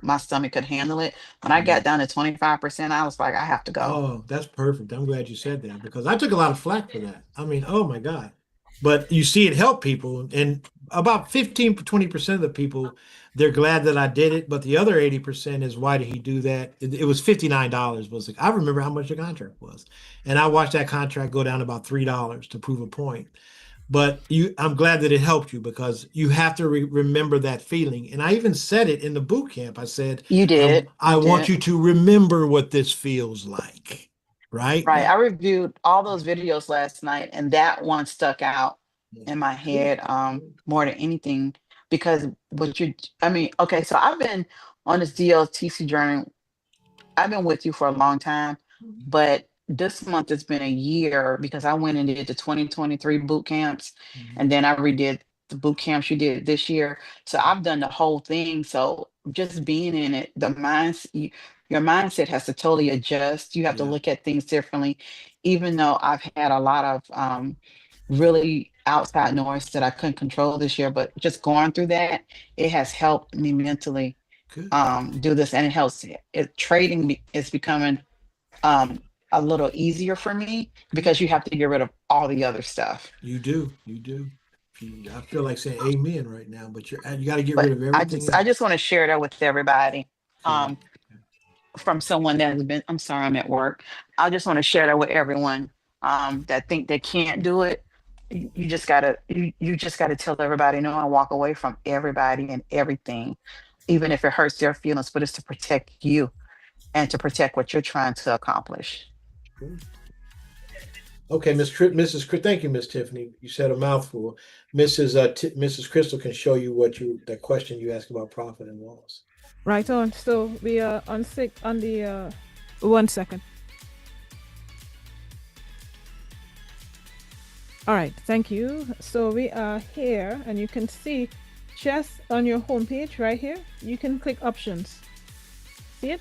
my stomach could handle it. When I got down to 25%, I was like, I have to go. Oh, that's perfect. I'm glad you said that because I took a lot of flack for that. I mean, oh my God. But you see it help people, and about 15 to 20% of the people, they're glad that I did it. But the other 80% is why did he do that? It was $59 was I remember how much the contract was. And I watched that contract go down about $3 to prove a point. But I'm glad that it helped you because you have to remember that feeling. And I even said it in the boot camp. I said, You did. I You want did. you to remember what this feels like, right? Right. I reviewed all those videos last night, and that one stuck out Yeah. in my Good. head more than anything because I mean, okay, so I've been on this DLTC journey. I've been with you for a long time, but this month it's been a year because I went and did the 2023 boot camps, and then I redid the boot camps you did this year. So I've done the whole thing. So just being in it, your mindset has to totally adjust. You have to Yeah. look at things differently. Even though I've had a lot of really outside noise that I couldn't control this year, but just going through that, it has helped me mentally Good. do this, and it helps trading is becoming um a little easier for me because you have to get rid of all the other stuff. You do. You do. I feel like saying amen right now, but you got to get rid But of i everything just i just else. want to share that with everybody, Good. um from someone that has been, I'm sorry, I'm at work. I just want to share that with everyone that think they can't do it. You just gotta tell everybody no and walk away from everybody and everything, even if it hurts their feelings, but it's to protect you and to protect what you're trying to accomplish. Good. Okay, Mrs. Thank you, Miss Tiffany. You said a mouthful. Mrs. Crystal can show you that question you asked about profit and loss. Right on. So we are on the 1 second. All right, thank you. So we are here and you can see just on your homepage right here, you can click options. See it?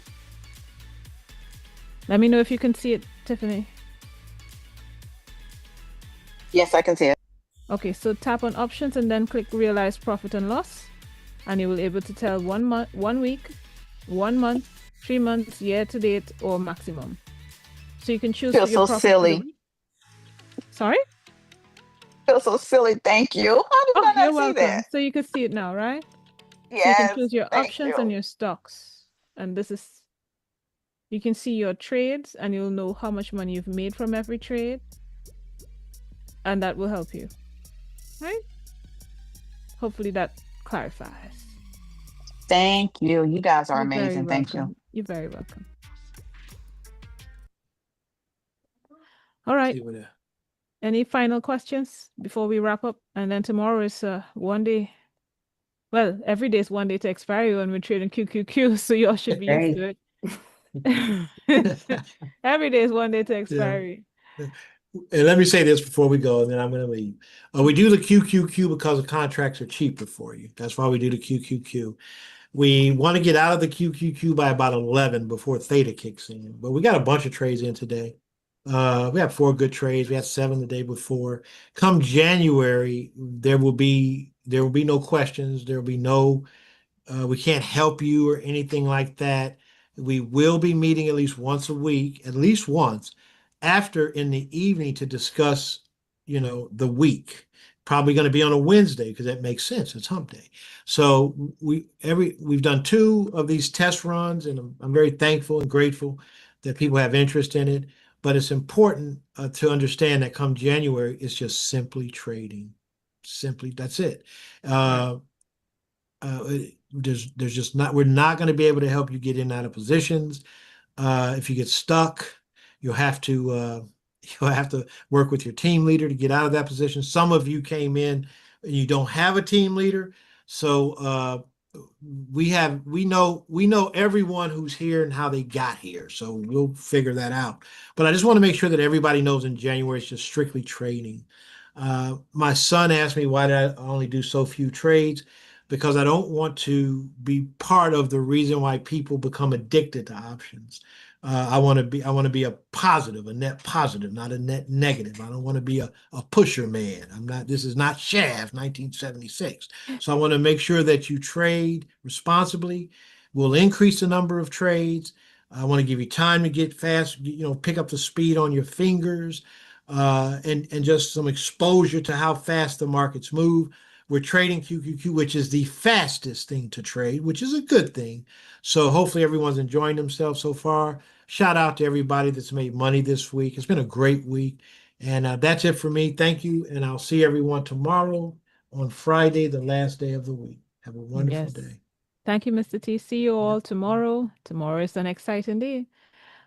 Let me know if you can see it, Tiffany. Yes, I can see it. Okay, so tap on options and then click realize profit and loss. And you will be able to tell 1 month, 1 week, 1 month, 3 months, year to date, or maximum. So you can choose Feel your so profit for the silly. week. Sorry? Feel so silly. Thank you. How did Oh, I you're not see welcome. that? So you can see it now, right? So you can Yes, choose your thank options you. and your stocks. And you can see your trades and you'll know how much money you've made from every trade. And that will help you, right? Hopefully that clarifies. Thank you. You guys are You're very amazing. Thank you. welcome. You're very welcome. All right. See what that- Any final questions before we wrap up? And then tomorrow is one day. Well, every day is one day to expiry when we're trading QQQ, so y'all should be used to Right. it. Every day is one day to Yeah. expiry. And let me say this before we go, and then I'm going to leave. We do the QQQ because the contracts are cheaper for you. That's why we do the QQQ. We want to get out of the QQQ by about 11 before theta kicks in. But we got a bunch of trades in today. We have 4 good trades. We had 7 the day before. Come January, there will be no questions. There will be no we can't help you or anything like that. We will be meeting at least once a week, at least once, after in the evening to discuss, the week. Probably going to be on a Wednesday because that makes sense. It's hump day. So we've done 2 of these test runs, and I'm very thankful and grateful that people have interest in it. But it's important to understand that come January, it's just simply trading. Simply, that's it. Uh, there's just not we're not going to be able to help you get in and out of positions. If you get stuck, you'll have to uh, you'll have to work with your team leader to get out of that position. Some of you came in and you don't have a team leader, so we know everyone who's here and how they got here, so we'll figure that out. But I just want to make sure that everybody knows in January it's just strictly trading. My son asked me why did I only do so few trades, because I don't want to be part of the reason why people become addicted to options. I want to be a positive, a net positive, not a net negative. I don't want to be a pusher man. This is not Shaft 1976. So I want to make sure that you trade responsibly. We'll increase the number of trades. I want to give you time to get fast, pick up the speed on your fingers, and just some exposure to how fast the markets move. We're trading QQQ, which is the fastest thing to trade, which is a good thing. So hopefully everyone's enjoying themselves so far. Shout out to everybody that's made money this week. It's been a great week. And that's it for me. Thank you. And I'll see everyone tomorrow on Friday, the last day of the week. Have a wonderful Yes. day. Thank you, Mr. T. See you all Yep. tomorrow. Tomorrow is an exciting day.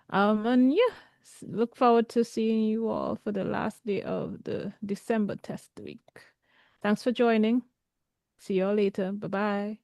And yeah, look forward to seeing you all for the last day of the December test week. Thanks for joining. See you all later. Bye bye.